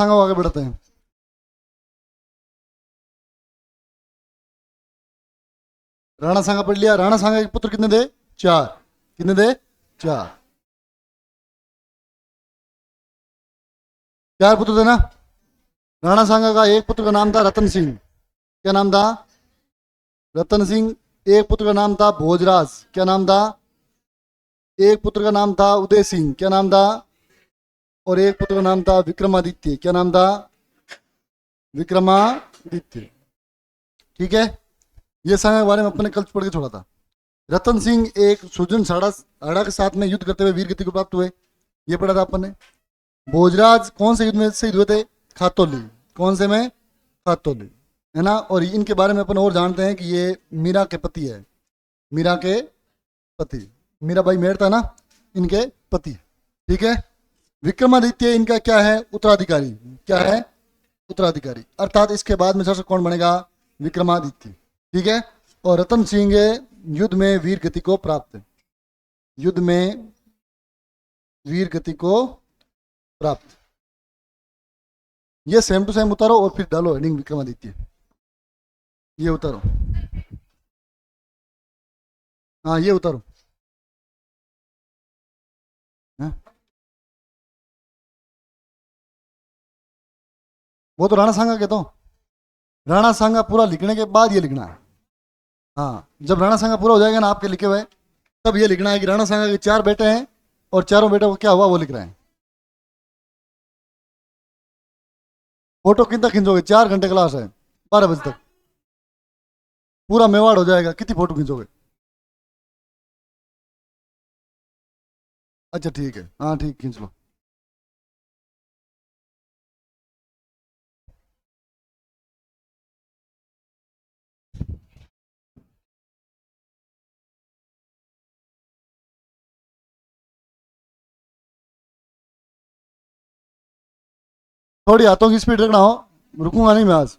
सांगा आगे बढ़ते हैं। राणा सांगा पढ़ लिया। राणा सांगा के पुत्र कितने थे? चार। कितने थे? चार। चार पुत्र थे ना। राणा सांगा का एक पुत्र का नाम था रतन सिंह। क्या नाम था? रतन सिंह। एक पुत्र का नाम था भोजराज। क्या नाम था? एक पुत्र का नाम था उदय सिंह। क्या नाम था? और एक पुत्र का नाम था विक्रमादित्य। क्या नाम था? विक्रमादित्य। ठीक है। ये सांगा के बारे में अपने कल पढ़ के छोड़ा था। रतन सिंह एक सुजन साड़ा के साथ में युद्ध करते हुए वीर गति को प्राप्त हुए। ये पढ़ा था अपन ने। भोजराज कौन से युद्ध में शहीद हुए थे? खातौली। कौन से में? खातौली। है ना। और इनके बारे में अपन और जानते हैं कि ये मीरा के पति है। मीरा के पति। मीरा भाई मेहर था ना, इनके पति। ठीक है। विक्रमादित्य इनका क्या है? उत्तराधिकारी। क्या है? उत्तराधिकारी। अर्थात इसके बाद में शासक कौन बनेगा? विक्रमादित्य। ठीक है। और रतन सिंह युद्ध में वीर गति को प्राप्त है। युद्ध में वीर गति को प्राप्त। ये सेम टू सेम उतारो और फिर डालो हेडिंग विक्रमादित्य। ये उतारो। हाँ ये उतारो। हाँ? वो तो राणा सांगा के तो। राणा सांगा पूरा लिखने के बाद ये लिखना है। हाँ जब राणा सांगा पूरा हो जाएगा ना आपके लिखे हुए, तब ये लिखना है कि राणा सांगा के चार बेटे हैं और चारों बेटों को क्या हुआ वो लिख रहे हैं। फोटो कितना खींचोगे? 4 घंटे क्लास है, 12 बजे तक पूरा मेवाड़ हो जाएगा। कितनी फोटो खींचोगे? अच्छा ठीक है, हाँ ठीक, खींच लो। थोड़ी हाथों की स्पीड रखना हो, रुकूंगा नहीं मैं आज।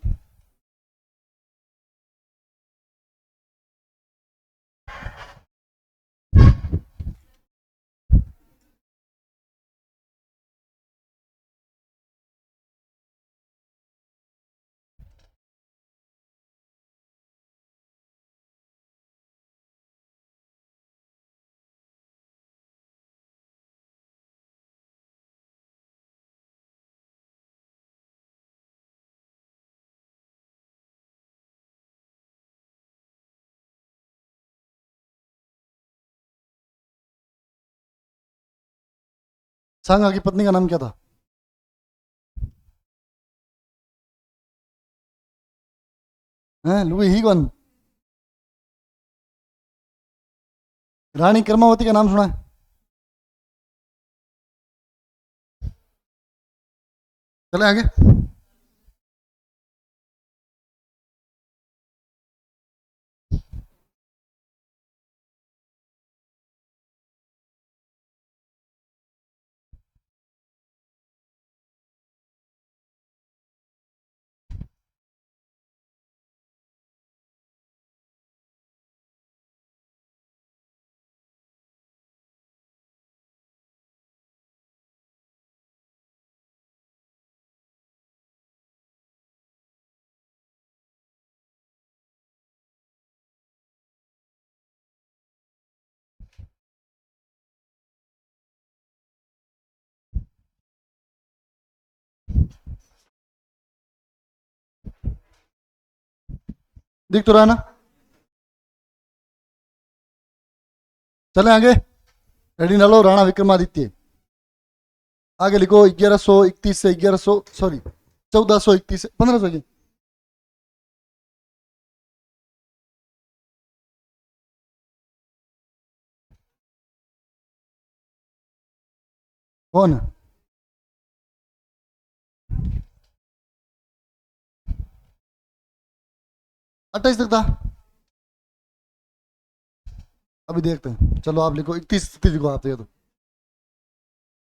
सांगा की पत्नी का नाम क्या था? हैं लुई ही कौन? रानी कर्मावती का नाम सुना है? चले आगे। दिख तो रहा है ना? चले आगे। रेडी डालो राणा विक्रमादित्य। आगे लिखो 1131 से 1100, सॉरी 1431 से 1500 की। कौन? 28 तक था। अभी देखते हैं, चलो आप लिखो 31 लिखो आप तो।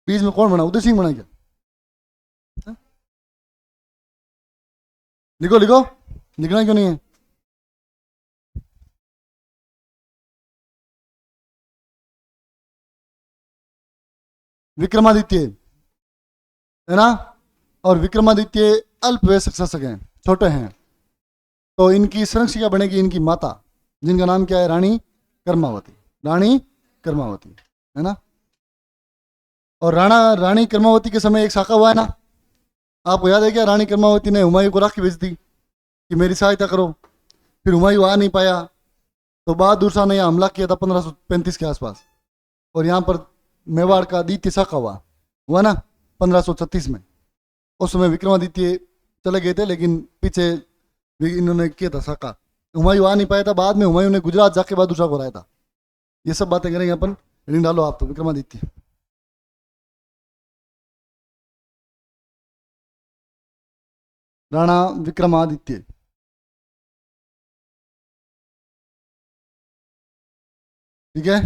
बीच में कौन बना? उदय सिंह बना क्या? हाँ? लिखो लिखो। लिखना क्यों नहीं है? विक्रमादित्य है ना। और विक्रमादित्य अल्प वयस्क शासक हैं, छोटे हैं, तो इनकी संरक्षिका बनेगी इनकी माता, जिनका नाम क्या है, रानी कर्मावती। रानी कर्मावती, है ना। और रानी कर्मावती के समय एक शाखा हुआ है ना, आपको याद है क्या? रानी कर्मावती ने हुमायूं को राखी भेज दी कि मेरी सहायता करो। फिर हुमायूं आ नहीं पाया, तो बहादुर शाह ने यहाँ हमला किया था 1535 के आसपास, और यहाँ पर मेवाड़ का द्वितीय शाखा हुआ ना 1536 में। उस समय विक्रमादित्य चले गए थे, लेकिन पीछे इन्होंने किया था शाखा। हुमायूं आ नहीं पाया था, बाद में हुमायूं ने गुजरात जाके बहादुर शाह को हराया था। ये सब बातें करेंगे अपन। रीडिंग डालो आप तो, विक्रमादित्य। राणा विक्रमादित्य, ठीक है।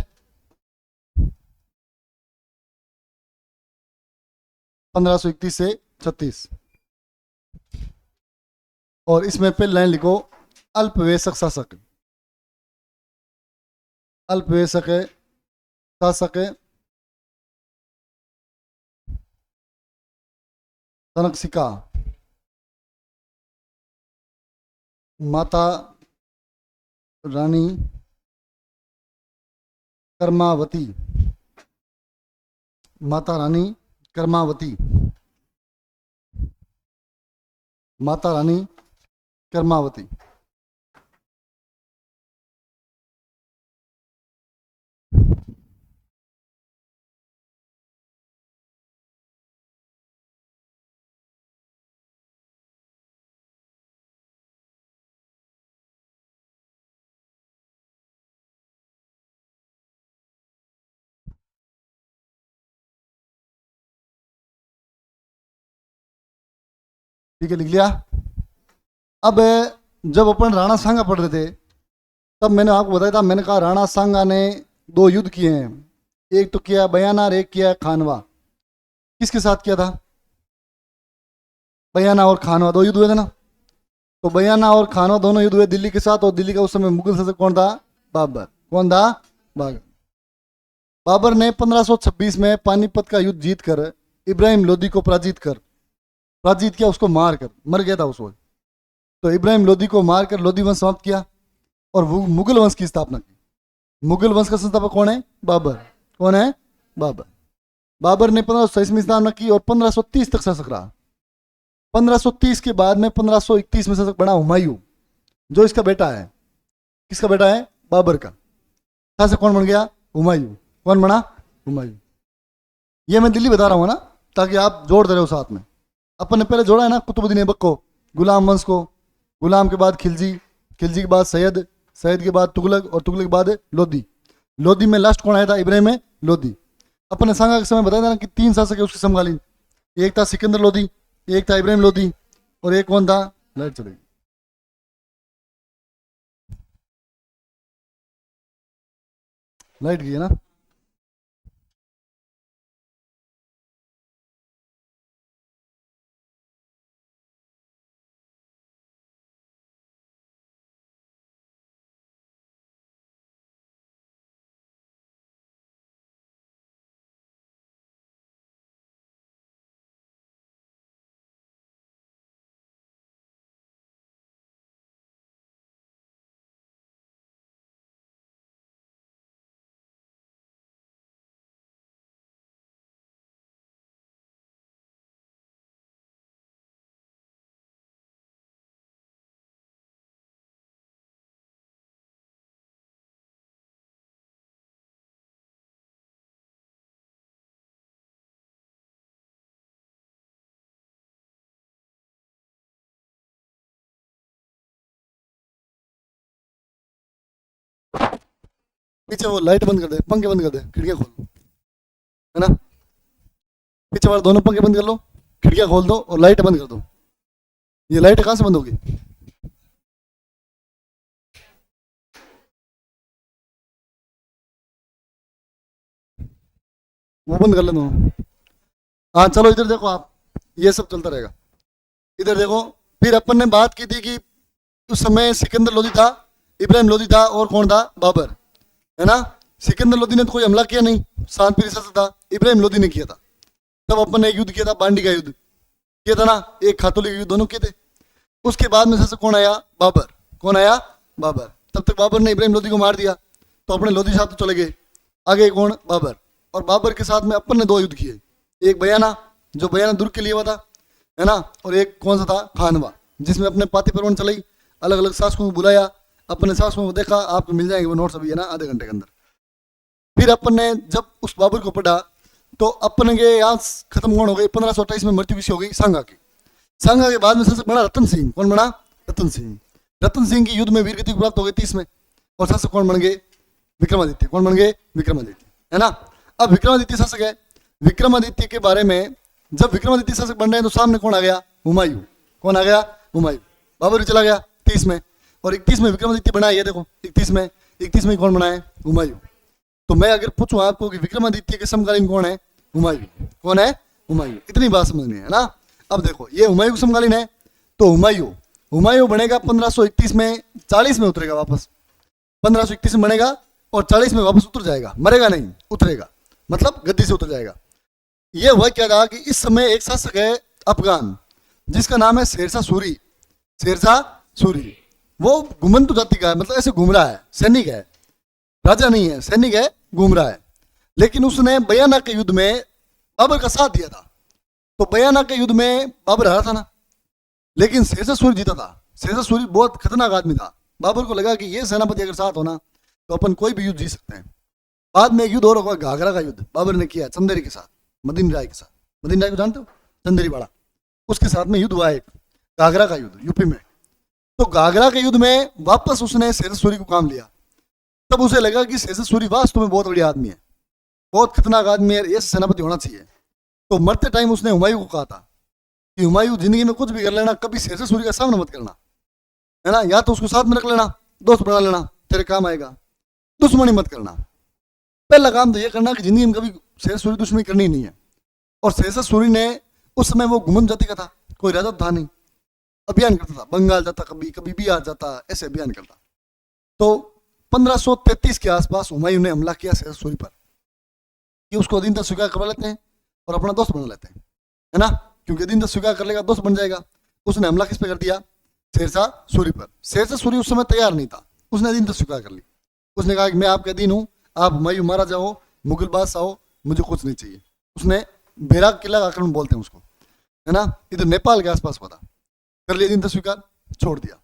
1531 से 36। और इसमें पहले लाइन लिखो, अल्पवयस्क शासक। अल्पवयस्क शासक संरक्षिका माता रानी कर्मावती। माता रानी कर्मावती, माता रानी कर्मावती। ठीक है, लिख लिया। अब जब अपन राणा सांगा पढ़ रहे थे, तब मैंने आपको बताया था, मैंने कहा राणा सांगा ने 2 युद्ध किए हैं, एक तो किया बयाना और एक किया खानवा। किसके साथ किया था? बयाना और खानवा 2 युद्ध हुए थे ना। तो बयाना और खानवा दोनों युद्ध हुए दिल्ली के साथ, और दिल्ली का उस समय मुगल शासक कौन था? बाबर। कौन था? बाबर ने 1526 में पानीपत का युद्ध जीतकर इब्राहिम लोदी को पराजित किया, उसको मार कर, मर गया था उस वक्त। तो इब्राहिम लोदी को मारकर लोदी वंश समाप्त किया और मुगल वंश की स्थापना की। मुगल वंश का संस्थापक कौन है? बाबर। कौन है? बाबर। बाबर ने 1527 में स्थापना की और 1530 तक शासक रहा। 1530 के बाद में 1531 में शासक बना हुमायूं, जो इसका बेटा है। किसका बेटा है? बाबर का। शासक कौन बन गया? हुमायूं। कौन बना? हुमायूं। ये मैं दिल्ली बता रहा हूँ ना, ताकि आप जोड़ दे रहे हो साथ में। अपन ने पहले जोड़ा है ना कुतुबुद्दीन ऐबक को, गुलाम वंश को। गुलाम के बाद खिलजी, खिलजी के बाद सैयद, सैयद के बाद तुगलक, और तुगलक के बाद लोदी। लोदी में लास्ट कौन आया था? इब्राहिम लोदी। अपन ने सांगा के समय बताया था ना कि 3 शासक है उसके समकालीन। एक था सिकंदर लोदी, एक था इब्राहिम लोदी, और एक कौन था? लाइट चलेगी। लाइट गई है ना। पीछे वो लाइट बंद कर दे, पंखे बंद कर दे, खिड़कियां खोल, है ना। पीछे वाले दोनों पंखे बंद कर लो, खिड़कियां खोल दो और लाइट बंद कर दो। ये लाइट कहाँ से बंद होगी? वो बंद कर ले दोनों। हाँ चलो इधर देखो आप, ये सब चलता रहेगा। इधर देखो, फिर अपन ने बात की थी कि उस समय सिकंदर लोदी था, इब्राहिम लोदी था, और कौन था? बाबर, है ना। सिकंदर लोदी ने तो कोई हमला किया नहीं, शांत शासक था। इब्राहिम लोदी ने किया था। तब अपन ने एक युद्ध किया था, बांडी का युद्ध। किया था ना, एक खातूली युद्ध दोनों किए थे। उसके बाद में सबसे कौन आया? बाबर। कौन आया? बाबर। तब तक बाबर ने इब्राहिम लोदी को मार दिया, तो अपने लोदी साहब तो चले गए, आगे कौन? बाबर। और बाबर के साथ में अपन ने 2 युद्ध किए, एक बयाना जो बयाना दुर्ग के लिए हुआ था, है ना, और एक कौन सा था? खानवा, जिसमें अपने पाती परवन चलाई, अलग अलग शासकों को बुलाया, अपने शासकों को देखा, आपको मिल जाएंगे वो नोट्स अभी, है ना, आधे घंटे के अंदर। फिर अपन ने जब उस बाबर को पढ़ा तो अपन के यहाँ खत्म कौन हो गई? 1528 में मृत्यु किसी हो गई? सांगा की। सांगा के बाद में सबसे बड़ा रतन सिंह। कौन बना? रतन सिंह। रतन सिंह की युद्ध में वीर गति प्राप्त हो गई 30 में, और शासक कौन बन गए? विक्रमादित्य। कौन बन गए? विक्रमादित्य, है ना। अब विक्रमादित्य शासक है, विक्रमादित्य के बारे में जब विक्रमादित्य शासक बन रहे हैं तो सामने कौन आ गया? हुमायूं। कौन आ गया? हुमायूं। बाबर भी चला गया 30 में, और 31 में विक्रमादित्य बना है, ये देखो 31 में कौन बना है? हुमायूं। तो मैं अगर पूछूं आपको कि विक्रमादित्य के समकालीन कौन है? हुमायूं। कौन है? हुमायूं। इतनी बात समझनी है ना। अब देखो ये हुमायूं समकालीन है, तो हुमायूं बनेगा 1531 में, 40 में उतरेगा वापस। 1531 में बनेगा और 40 में वापस उतर जाएगा, मरेगा नहीं, उतरेगा, मतलब गद्दी से उतर जाएगा। ये हुआ क्या था कि इस समय एक शासक है अफगान, जिसका नाम है शेरशाह सूरी। शेरशाह सूरी वो घुमंतु जाति का है, मतलब ऐसे घूम रहा है, सैनिक है, राजा नहीं है, सैनिक है, घूम रहा है। लेकिन उसने बयाना के युद्ध में बाबर का साथ दिया था, तो बयाना के युद्ध में बाबर हारा था ना, लेकिन शेरशाह सूरी जीता था। शेरशाह सूरी बहुत खतरनाक आदमी था। बाबर को लगा कि ये सेनापति अगर साथ होना तो अपन कोई भी युद्ध जीत सकते हैं। बाद में एक युद्ध और होगा, घाघरा का युद्ध बाबर ने किया चंदेरी के साथ, मदीन राय के साथ। मदीन राय को जानते हो? चंदेरी वाला, उसके साथ में युद्ध हुआ एक घाघरा का युद्ध यूपी में। तो घाघरा के युद्ध में वापस उसने शेरशाह सूरी को काम लिया। तब उसे लगा कि शेरशाह सूरी वास्तव में बहुत बढ़िया आदमी है, बहुत खतरनाक आदमी है, ये सेनापति होना चाहिए। तो मरते टाइम उसने हुमायूं को कहा था कि हुमायूं जिंदगी में कुछ भी कर लेना, कभी शेरशाह सूरी का सामना मत करना, है ना, या तो उसको साथ में रख लेना, दोस्त बना लेना, तेरे काम आएगा, दुश्मनी मत करना। पहला काम तो ये करना कि जिंदगी में कभी शेरशाह सूरी दुश्मनी करनी नहीं है। और शेरशाह सूरी ने उस समय वो घुमंत जाति का था, कोई राजा था नहीं, अभियान करता था, बंगाल जाता, कभी कभी बिहार जाता, ऐसे अभियान करता। तो 1533 के आसपास हुमायूं ने हमला किया शेरशाह सूरी पर कि उसको अधीनता स्वीकार करवा लेते हैं और अपना दोस्त बना लेते हैं, है ना, क्योंकि अधीनता स्वीकार कर लेगा दोस्त बन जाएगा। उसने हमला किस पे कर दिया? शेरशाह सूरी पर। शेरशाह सूरी उस समय तैयार नहीं था, उसने अधीनता स्वीकार कर ली। उसने कहा कि मैं आपके अधीन हूँ, आप हुमायूं महाराजा जाओ, मुगल बादशाह हो, मुझे कुछ नहीं चाहिए। उसने बैराग किला आक्रमण बोलते हैं उसको, है ना, इधर नेपाल के आसपास हुआ था, कर लिया अधीनता स्वीकार, छोड़ दिया।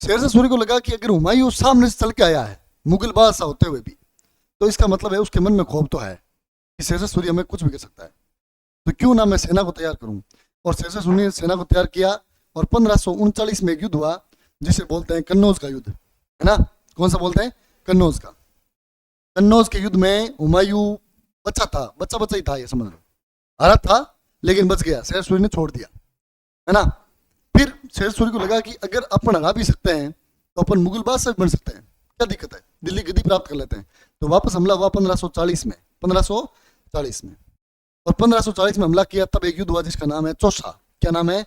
शेरशाह सूरी को लगा कि अगर हुमायूं सामने से चल के आया है मुगल बादशाह होते हुए भी, तो इसका मतलब है उसके मन में खौफ तो है कि शेरशाह सूरी हमें कुछ भी कर सकता है, तो क्यों ना मैं सेना को तैयार करूं। और शेरशाह सूरी ने सेना को तैयार किया और 1539 में एक युद्ध हुआ जिसे बोलते हैं कन्नौज का युद्ध, है ना। कौन सा बोलते हैं? कन्नौज का। कन्नौज के युद्ध में हुमायूं बच्चा था, बच्चा ही था, ये समझ लो, हारा था लेकिन बच गया, शेरशाह सूरी ने छोड़ दिया, है ना। फिर शेरशाह सूरी को लगा कि अगर अपन हरा भी सकते हैं तो अपन मुगल बादशाह बन सकते हैं, क्या दिक्कत है, दिल्ली गद्दी प्राप्त कर लेते हैं। तो वापस हमला हुआ 1540 में, 1540 में, और 1540 में हमला किया। तब एक युद्ध हुआ जिसका नाम है चौसा। क्या नाम है?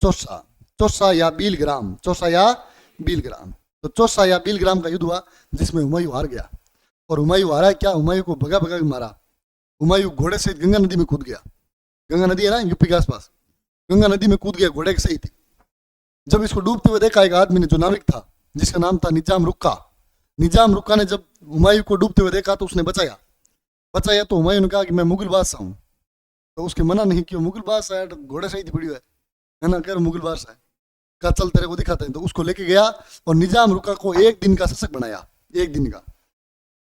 चौसा। चौसा या बीलग्राम, चौसा या बीलग्राम। तो चौसा या बीलग्राम का युद्ध हुआ जिसमें हुमायूं हार गया। और हुमायूं हारा क्या? हुमायूं को भगा भगा के मारा। हुमायूं घोड़े से गंगा नदी में कूद गया, गंगा नदी है ना यूपी के आसपास, गंगा नदी में कूद गया घोड़े के सही थी। जब इसको डूबते हुए देखा एक आदमी ने जो नाविक था जिसका नाम था निजाम रुक्का, निजाम रुक्का ने जब हुमायूं को डूबते हुए देखा तो उसने बचाया। तो हुमायूं ने कहा कि मैं मुगल बादशाह हूँ, तो उसके मना नहीं किया, मुगल बादशाह है, घोड़े सही थी पड़ी है ना, कर मुगल बादशाह है, कहा चल तेरे को दिखाते हैं। तो उसको लेके गया और निजाम रुक्का को 1 दिन का शासक बनाया, 1 दिन का।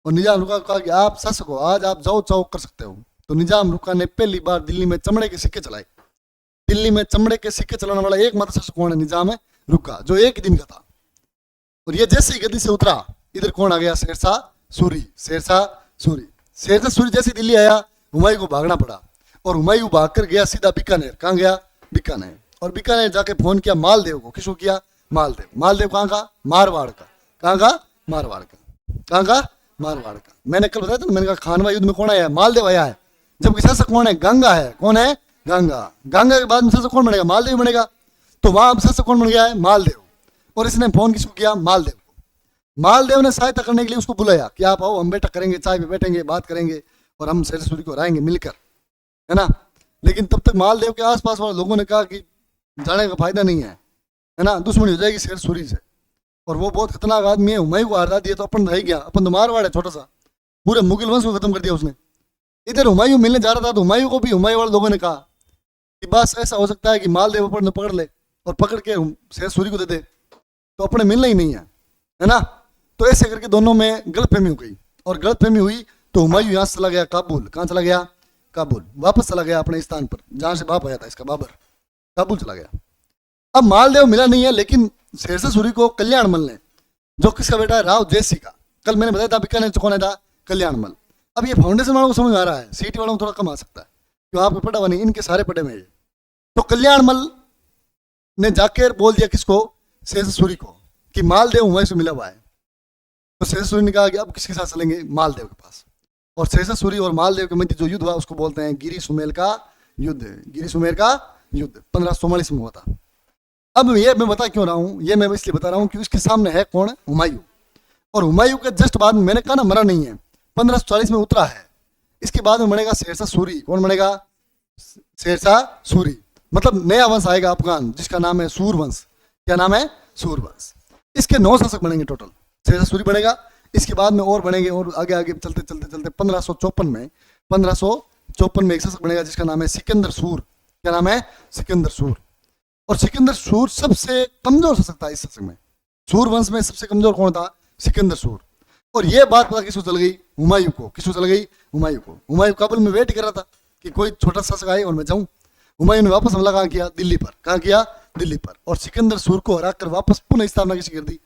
और निजाम रुक्का को कहा कि आप शासक हो, आज आप जाओ चाहो कर सकते हो। तो निजाम रुक्का ने पहली बार दिल्ली में चमड़े के सिक्के चलाए। दिल्ली में चमड़े के सिक्के चलाने वाला एकमात्र शासक कौन है? निजाम रुक्का, जो 1 दिन का था। और ये जैसे ही गद्दी से उतरा, इधर कौन आ गया? शेरशाह सूरी। शेरशाह सूरी, शेरशाह सूरी जैसे दिल्ली आया, हुमायूं को भागना पड़ा। और हुमायूं भागकर गया सीधा बीकानेर। कहाँ गया? बीकानेर। और बीकानेर जाके फोन किया मालदेव को। किसको किया? मालदेव। मालदेव कहाँ का? मारवाड़ का। कहाँ का? मारवाड़ का। कहाँ का? मारवाड़ का। मैंने कल बताया था ना, मैंने कहा खानवा युद्ध में कौन आया है? मालदेव आया है। जबकि शासक कौन है? गंगा है। कौन है? गंगा। गंगा के बाद में शासक कौन बनेगा? मालदेव बनेगा। तो वहां शासक कौन बन गया है? मालदेव। और इसने फोन किसको किया? मालदेव को। मालदेव ने सहायता करने के लिए उसको बुलाया कि आप आओ, हम बैठक करेंगे, चाय पे बैठेंगे, बात करेंगे और हम शेरशाह सूरी को हराएंगे मिलकर, है ना। लेकिन तब तक मालदेव के आसपास वाले लोगों ने कहा कि जाने का फायदा नहीं है ना, दुश्मनी हो जाएगी शेर सूरी से, और वो बहुत खतरनाक आदमी है, हुमायूं को हरा दिया तो अपन रह गया, अपन तो मारवाड़ है छोटा सा, पूरे मुगल वंश को खत्म कर दिया उसने। इधर हुमायूं मिलने जा रहा था तो हुमायूं को भी हुमायूं वाले लोगों ने कहा कि बस ऐसा हो सकता है कि मालदेव अपन ने पकड़ ले और पकड़ के शेर सूरी को दे दे, तो अपने मिलना ही नहीं है ना। तो ऐसे करके दोनों में गलतफहमी हो गई, और गलतफहमी हुई तो हुमायूं यहाँ से चला गया काबुल। कहाँ चला गया? काबुल। वापस चला गया अपने स्थान पर जहां से बाप आया था इसका, बाबर। काबुल चला गया। अब मालदेव मिला नहीं है, लेकिन शेरशाह सूरी को कल्याणमल ने, जो किसका बेटा है? राव जयसी का। कल मैंने बताया था बीकानेर कौन था? कल्याणमल। अब ये फाउंडेशन वालों को समझ आ रहा है, सीटी वालों को थोड़ा कम आ सकता है, क्यों आपको पढ़ा हुआ नहीं, इनके सारे पढ़े में। तो कल्याणमल ने जाकर बोल दिया किसको? शेरशाह सूरी को, कि मालदेव हुमायूं से मिला हुआ है। तो शेरशाह सूरी ने कहा कि अब किसके साथ चलेंगे? मालदेव के पास। और शेरशाह सूरी और मालदेव के मध्य जो युद्ध हुआ उसको बोलते हैं गिरी सुमेल का युद्ध। गिरी सुमेल का युद्ध 1544 में हुआ था। अब ये मैं बता क्यों रहा हूँ, ये मैं इसलिए बता रहा हूँ कि उसके सामने है कौन? हुमायूं। और हुमायूं के जस्ट बाद में, मैंने कहा ना मरा नहीं है, 1540 में उतरा है। इसके बाद में बनेगा शेरशाह सूरी। कौन बनेगा? शेरशाह सूरी। मतलब नया वंश आएगा अफगान, जिसका नाम है सूरवंश। क्या नाम है? सूरवंश। इसके 9 शासक बनेंगे टोटल। शेरशाह सूरी बनेगा, इसके बाद में और बनेंगे, और आगे आगे चलते चलते चलते 1554 में एक शासक बनेगा जिसका नाम है सिकंदर सूर। क्या नाम है? सिकंदर सूर। और सिकंदर सूर सबसे कमजोर शासक था इस शासक में। सूर वंश में सबसे कमजोर कौन था? सिकंदर सूर। और ये बात पता किसको चल गई? हुमायूं को। किसको चल गई? हुमायूं को। हुमायूं काबुल में वेट कर रहा था कि कोई छोटा शासक आए और मैं जाऊं। हुमायूं ने वापस हमला कहाँ किया? दिल्ली पर। कहाँ किया? दिल्ली पर। और सिकंदर सूर को हराकर वापस पुनः स्थापना किसी कर दी?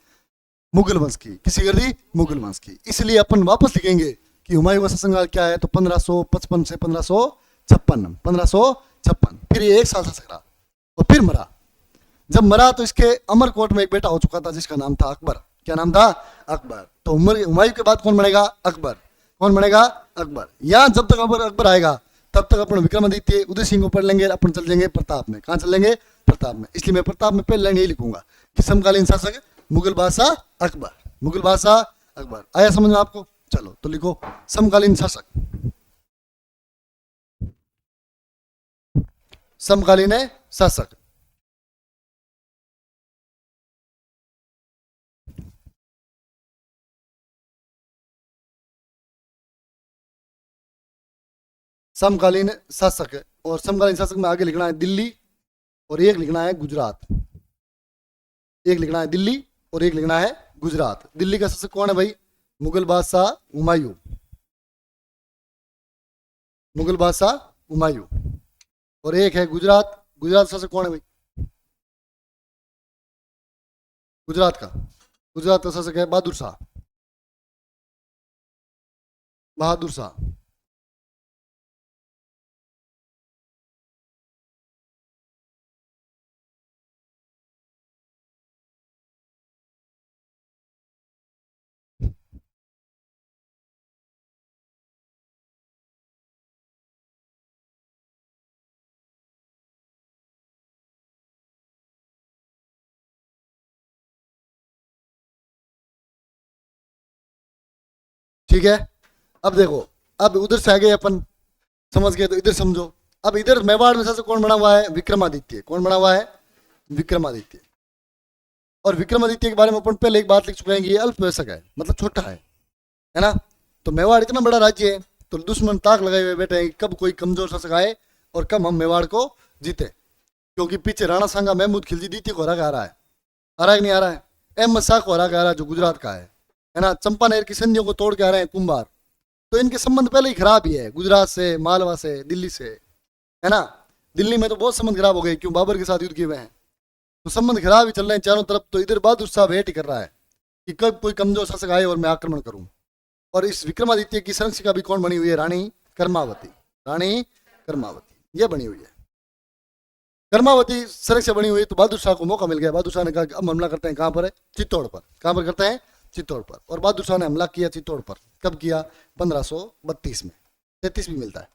मुगल वंश की। किसी कर दी? मुगल वंश की। इसलिए अपन वापस लिखेंगे कि हुमायूं का शासनकाल क्या है, तो 1555 से 1556। 1556। फिर ये 1 साल शासक रहा और फिर मरा। जब मरा तो इसके अमरकोट में एक बेटा हो चुका था जिसका नाम था अकबर। क्या नाम था? अकबर। तो हुमायूं के बाद कौन बनेगा? अकबर। कौन बनेगा? अकबर। यहाँ जब तक अकबर आएगा तब तक अपन विक्रमादित्य, उदय सिंह को पढ़ लेंगे, अपन चल जाएंगे प्रताप में। कहाँ चल लेंगे? प्रताप में। इसलिए मैं प्रताप में पहले लाइन यही लिखूंगा कि समकालीन शासक मुगल बादशाह अकबर। मुगल बादशाह अकबर। आया समझ में आपको? चलो तो लिखो समकालीन शासक। समकालीन शासक। समकालीन शासक है, और समकालीन शासक में आगे लिखना है दिल्ली और एक लिखना है गुजरात। एक लिखना है दिल्ली और एक लिखना है गुजरात। दिल्ली का शासक कौन है भाई? मुगल बादशाह हुमायूं। मुगल बादशाह हुमायूं। और एक है गुजरात। गुजरात शासक कौन है भाई? गुजरात का शासक है बहादुर शाह। बहादुर शाह। ठीक है। अब देखो, अब उधर से आगे अपन समझ गए तो इधर समझो। अब इधर मेवाड़ में शासक कौन बना हुआ है? विक्रमादित्य। कौन बना हुआ है? विक्रमादित्य। और विक्रमादित्य के बारे में अपन पहले एक बात लिख चुके हैं कि ये अल्पवयस्क है, मतलब छोटा है ना। तो मेवाड़ इतना बड़ा राज्य है, तो दुश्मन ताक लगाए हुए बैठे हैं कब कोई कमजोर शासक आए और कब हम मेवाड़ को जीते। क्योंकि पीछे राणा सांगा महमूद खिलजी द्वितीय को हरा के आ रहा है। आ रहा है कि नहीं आ रहा है? अहमद शाह को हरा के आ रहा है जो गुजरात का है ना। चंपानेर की संधियों को तोड़ के आ रहे हैं कुंभार। तो इनके संबंध पहले ही खराब ही है, गुजरात से, मालवा से, दिल्ली से, है ना। दिल्ली में तो बहुत संबंध खराब हो गए, क्यों? बाबर के साथ युद्ध किए हुए हैं, तो संबंध खराब ही चल रहे हैं चारों तरफ। तो इधर बहादुर शाह वेट ही कर रहा है कि कब कोई कमजोर शासक आए और मैं आक्रमण करूं। और इस विक्रमादित्य की संरक्षिका भी कौन बनी हुई है? रानी कर्मावती। रानी कर्मावती ये बनी हुई है। कर्मावती संरक्षक बनी हुई, तो बहादुर शाह को मौका मिल गया। बहादुर शाह ने कहा अब हमला करते हैं। कहां पर है? चित्तौड़ पर। कहां पर करते हैं? चित्तौड़ पर। और बहादुर शाह ने हमला किया चित्तौड़ पर। कब किया? 1532 में। 33 भी मिलता है,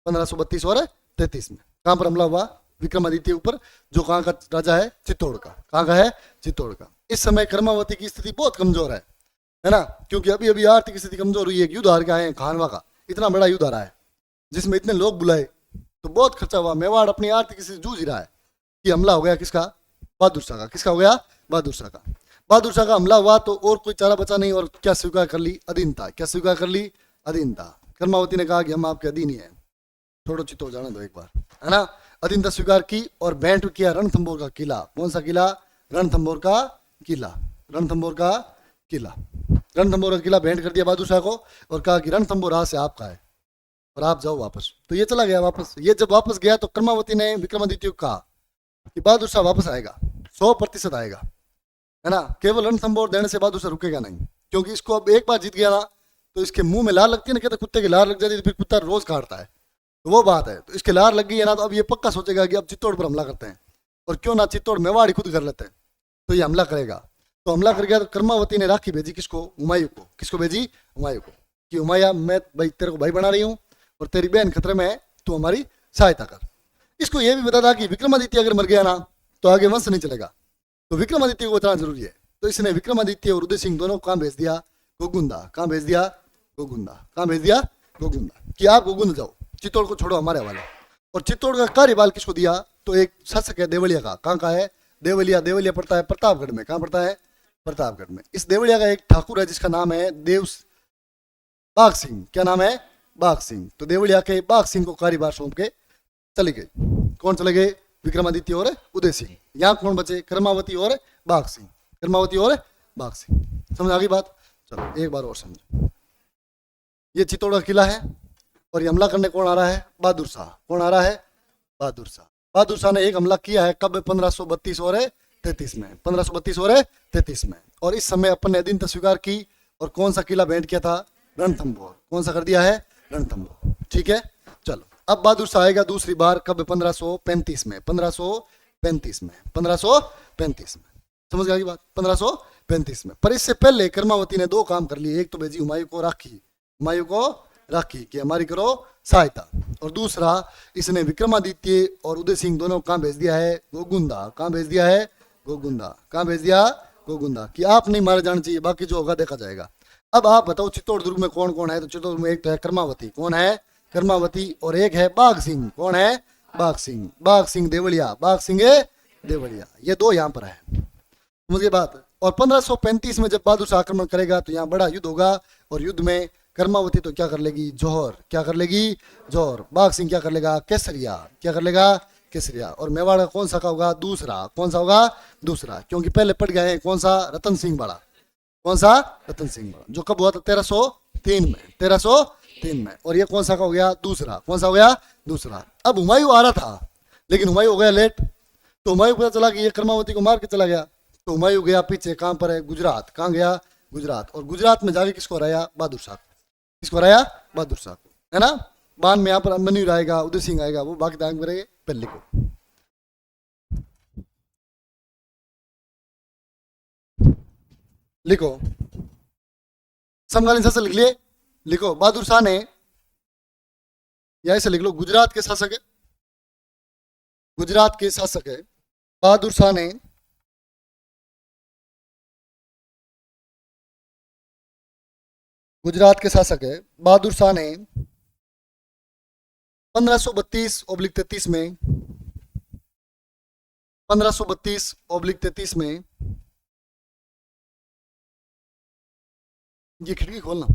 1532 और 33 में। कहां पर हमला हुआ? विक्रमादित्य ऊपर, जो कहां का राजा है? चित्तौड़ का। कहां का है? चित्तौड़ का। इस समय कर्मावती की स्थिति बहुत कमजोर है ना, क्योंकि अभी अभी आर्थिक स्थिति कमजोर हुई है। युद्ध हार के आए हैं, खानवा का इतना बड़ा युद्ध हारा है जिसमें इतने लोग बुलाए, तो बहुत खर्चा हुआ। मेवाड़ अपनी आर्थिक स्थिति जूझ रहा है कि हमला हो गया किसका, बहादुर शाह का। किसका हो गया, बहादुर शाह का। बहादुर शाह का हमला हुआ तो और कोई चारा बचा नहीं, और क्या स्वीकार कर ली, अधीनता। क्या स्वीकार कर ली, अधीनता। कर्मावती ने कहा कि हम आपके अधीन ही हैं, छोड़ो चित्तो जाने दो एक बार, है ना। अधीनता स्वीकार की और बैंट किया रणथंभौर का किला। कौन सा किला, रणथंभौर का किला। रणथंभौर का किला, रणथंभौर का किला भेंट कर दिया बहादुर शाह को और कहा कि रणथंभौर आज से आपका है और आप जाओ वापस। तो ये चला गया वापस। ये जब वापस गया तो कर्मावती ने विक्रमादित्य को कहा कि बहादुर शाह वापस आएगा, 100% आएगा, है ना। केवल रणथंभौर देने से बहादुर शाह रुकेगा नहीं, क्योंकि इसको अब एक बार जीत गया ना तो इसके मुंह में लार लगती है ना, कहते कुत्ते की लार लग जाती है तो फिर कुत्ता रोज काटता है, तो वो बात है। तो इसके लार लग गई है ना, तो अब ये पक्का सोचेगा कि अब चित्तौड़ पर हमला करते हैं, और क्यों ना चित्तौड़ मेवाड़ ही खुद कर लेते हैं, तो ये हमला करेगा। तो हमला कर गया तो कर्मावती ने राखी भेजी किसको, हुमायूं को। किसको भेजी, हुमायूं को, कि हुमायूं मैं भाई तेरे को भाई बना रही हूँ और तेरी बहन खतरे में है, तू हमारी सहायता कर। इसको यह भी बता था कि विक्रमादित्य अगर मर गया ना तो आगे वंश नहीं चलेगा, तो विक्रमादित्य को बचाना जरूरी है। तो इसने विक्रमादित्य और उदय सिंह दोनों को कहाँ भेज दिया, गोगुंदा। कहाँ भेज दिया, गोगुंदा। कहाँ भेज दिया, गोगुंदा, कि आप गोगुंद जाओ, चित्तौड़ को छोड़ो हमारे हवाले। और चित्तौड़ का कार्यभार किसको दिया, तो एक शासक है देवलिया का। कहाँ का है, देवलिया। देवलिया पड़ता है प्रतापगढ़ में। कहाँ पड़ता है, प्रतापगढ़ में। इस देवलिया का एक ठाकुर है जिसका नाम है बाघ सिंह। क्या नाम है, बाघ सिंह। तो देवलिया के बाघ सिंह को कार्यभार सौंप के चले गए। कौन चले गए, विक्रमादित्य और उदय सिंह। यहाँ कौन बचे, कर्मावती और बाघ सिंह। कर्मावती और बाघ सिंह। समझ आ गई बात। चलो एक बार और समझो। ये चित्तौड़ का किला है और ये हमला करने कौन आ रहा है, बहादुर शाह। कौन आ रहा है, बहादुर शाह। बहादुर शाह ने एक हमला किया है कब, 1532 और 33 में। 1532 और 33 में। और इस समय अपन ने अधीनता स्वीकार की और कौन सा किला भेंट किया था, रणथंभौर। कौन सा कर दिया है, रणथंभौर। ठीक है। चलो अब बहादुर शाह आएगा दूसरी बार कब, 1535 में। 1535 में, 1535 में। समझ गई बात, 1535 में। पर इससे पहले कर्मावती ने दो काम कर लिए। एक तो भेजी हुमायूं को राखी, हुमायूं को राखी कि हमारी करो सहायता, और दूसरा इसने विक्रमादित्य और उदय सिंह दोनों कहाँ भेज दिया है, गोगुंदा। कहाँ भेज दिया है, गोगुंदा। कहाँ भेज दिया, गोगुंदा, कि आप नहीं मारे जाना चाहिए, बाकी जो होगा देखा जाएगा। अब आप बताओ चित्तौड़ दुर्ग में कौन कौन है, तो चित्तौड़ में एक तो है कर्मावती। कौन है, कर्मावती। और एक है बाघ सिंह। कौन है, बाघ सिंह। बाघ सिंह देवलिया, बाघ सिंह देवलिया। ये दो यहाँ पर है, समझ गए बात। और 1535 में जब बहादुर शाह आक्रमण करेगा तो यहाँ बड़ा युद्ध होगा, और युद्ध में कर्मावती तो क्या कर लेगी, जौहर। क्या कर लेगी, जौहर। बाघ सिंह क्या कर लेगा, केसरिया। क्या कर लेगा, केसरिया। और मेवाड़ का कौन सा का होगा, दूसरा। कौन सा होगा, दूसरा, क्योंकि पहले पड़ गए हैं कौन सा, रतन सिंह बड़ा। कौन सा, रतन सिंह बड़ा, जो कब हुआ था, 1303 में। 1303 में। और ये कौन सा का हो गया, दूसरा। कौन सा हो गया, दूसरा। अब हुमायूं आ रहा था लेकिन हुमायूं हो गया लेट, तो हुमायूं पता चला कि ये कर्मावती को मार के चला गया। तो हुमायूं गया पीछे, कहाँ पर है, गुजरात। कहाँ गया, गुजरात। और गुजरात में जाके किसको हराया, बहादुर शाह। किसको हराया, बहादुर शाह को, है ना। बाद में यहाँ पर मन्यूर आएगा, उदय सिंह आएगा, वो बाकी दांग करेंगे पहले को। लिखो, समकालीन शासक लिख लिए। लिखो, बहादुर शाह ने, या ऐसे लिख लो, गुजरात के शासक है, गुजरात के शासक है बहादुर शाह ने। गुजरात के शासक है बहादुर शाह ने 1532/33 में, 1532/33 में, ये खिड़की खोलना,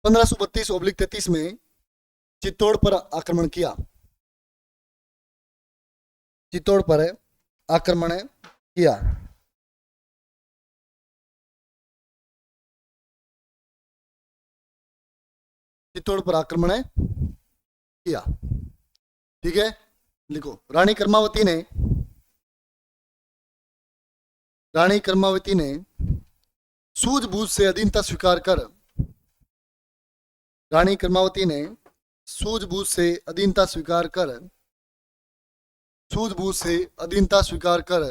1532/33 में चित्तौड़ पर आक्रमण किया। चित्तौड़ पर आक्रमण किया। चित्तौड़ पर आक्रमण किया। ठीक है। लिखो, रानी कर्मावती ने, रानी कर्मावती ने सूझबूझ से अधीनता स्वीकार कर, रानी कर्मावती ने सूझबूझ से अधीनता स्वीकार कर, सूझबूझ से अधीनता स्वीकार कर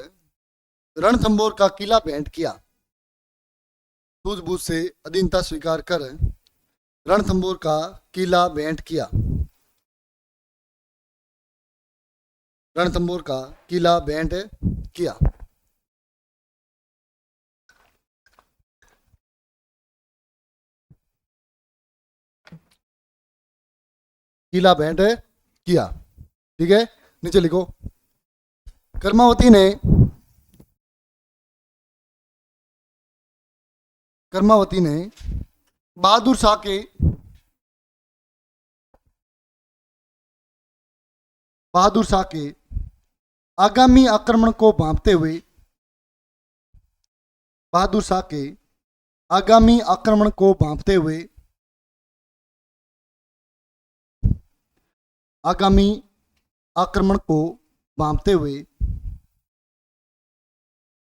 रणथंभौर का किला भेंट किया। सूझबूझ से अधीनता स्वीकार कर रणथंभौर का किला भेंट किया। रणथंभौर का किला भेंट किया। किला भेंट किया। ठीक है, नीचे लिखो। कर्मावती ने कर्मावती ने बहादुर शाह के बहादुर शाह के आगामी आक्रमण को भांपते हुए बहादुर शाह के आगामी आक्रमण को भांपते हुए आगामी आक्रमण को भांपते हुए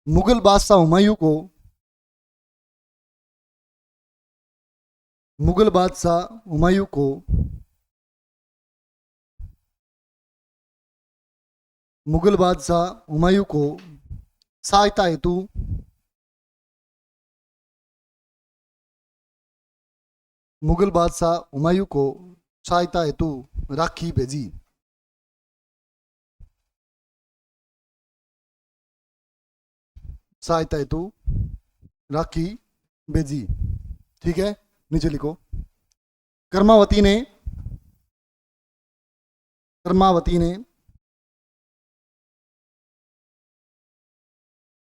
मुगल बादशाह हुमायूं को मुगल बादशाह हुमायूं को मुगल बादशाह हुमायूं को सहायता हेतु मुगल बादशाह हुमायूं को सहायता हेतु राखी भेजी। सहायता हेतु राखी भेजी। ठीक है, नीचे लिखो। कर्मावती ने कर्मावती ने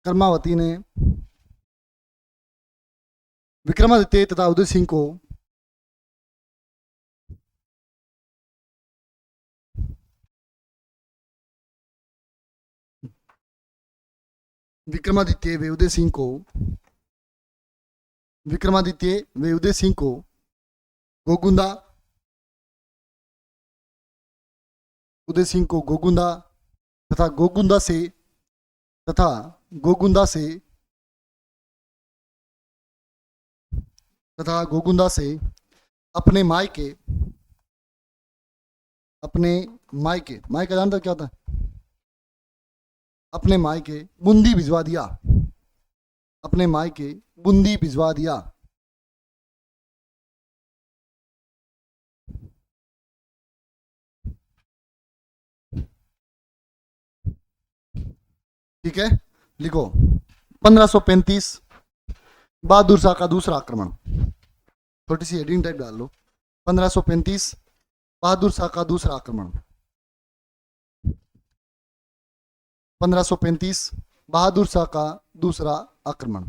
कर्मावती ने विक्रमादित्य तथा उदय सिंह को विक्रमादित्य व उदय सिंह को विक्रमादित्य व उदय सिंह को गोगुंदा उदय सिंह को गोगुंदा तथा गोगुंदा से तथा गोगुंदा से तथा गोगुंदा से अपने मायके मायके जानते हो क्या होता है? अपने मायके बूंदी भिजवा दिया। अपने मायके बूंदी भिजवा दिया। ठीक है, लिखो। 1535 बहादुर शाह का दूसरा आक्रमण। छोटी सी हेडिंग टाइप डाल लो। 1535 बहादुर शाह का दूसरा आक्रमण। 1535 बहादुर शाह का दूसरा आक्रमण।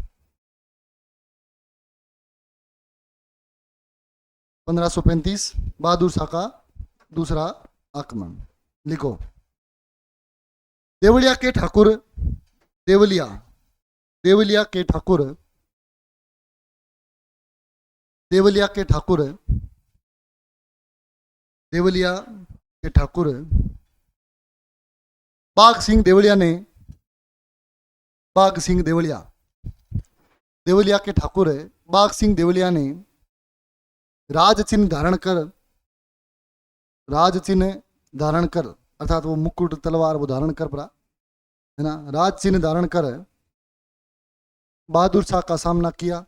1535 बहादुर शाह का दूसरा आक्रमण। लिखो। देवलिया के ठाकुर देवलिया देवलिया के ठाकुर देवलिया के ठाकुर देवलिया के ठाकुर बाघ सिंह देवलिया ने बाघ सिंह देवलिया देवलिया के ठाकुर बाघ सिंह देवलिया ने राज चिन्ह धारण कर अर्थात वो मुकुट तलवार वो धारण कर पड़ा है ना, राज चिन्ह धारण कर बहादुर शाह का सामना किया।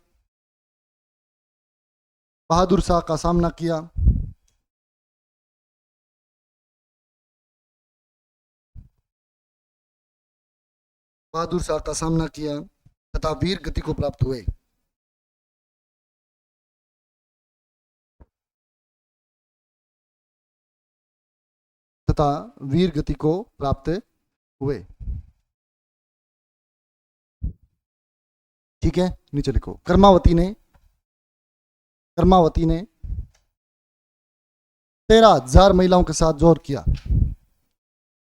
बहादुर शाह का सामना किया। बहादुर शाह का सामना किया तथा वीर गति को प्राप्त हुए। तथा वीर गति को प्राप्त हुए। ठीक है, नीचे लिखो। कर्मावती ने 13,000 महिलाओं के साथ जोर किया।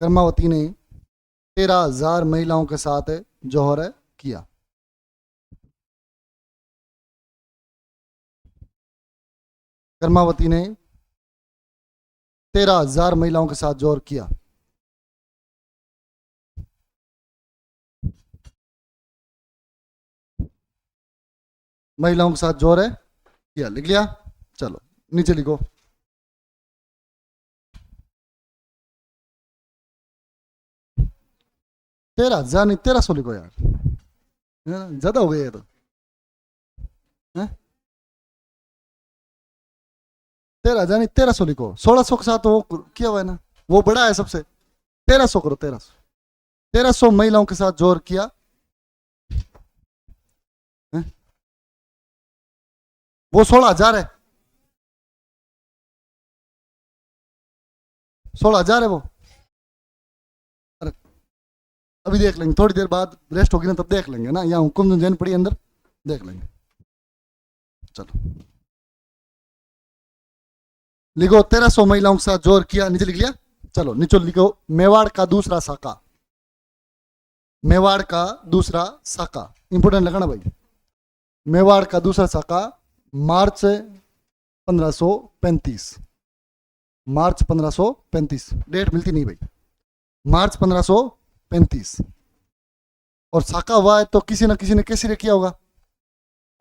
कर्मावती ने 13,000 महिलाओं के साथ जौहर किया। कर्मावती ने 13,000 महिलाओं के साथ जौहर किया। महिलाओं के साथ जौहर किया। लिख लिया? चलो नीचे लिखो। तेरह हजार नहीं 1300 लिखो यार, ज्यादा हो गया ये तो। 13,000 नहीं 1300 लिखो। 1600 के साथ वो किया हुआ है ना, वो बड़ा है सबसे। 1300 करो। 1300 महिलाओं के साथ जोर किया। वो 16,000 है। 16,000 है वो। अरे अभी देख लेंगे, थोड़ी देर बाद रेस्ट होगी ना तब देख लेंगे ना, यहाँ हुकुम जैन पड़ी अंदर, देख लेंगे। चलो लिखो 1300 महिलाओं के साथ जोर किया, नीचे लिख लिया। चलो नीचे लिखो मेवाड़ का दूसरा साका, मेवाड़ का दूसरा साका, इंपोर्टेंट लगाना भाई। मेवाड़ का दूसरा साका मार्च 1535, मार्च 1535, डेट मिलती नहीं भाई, मार्च 1535। और साका हुआ है तो किसी ना किसी ने कैसे किया होगा,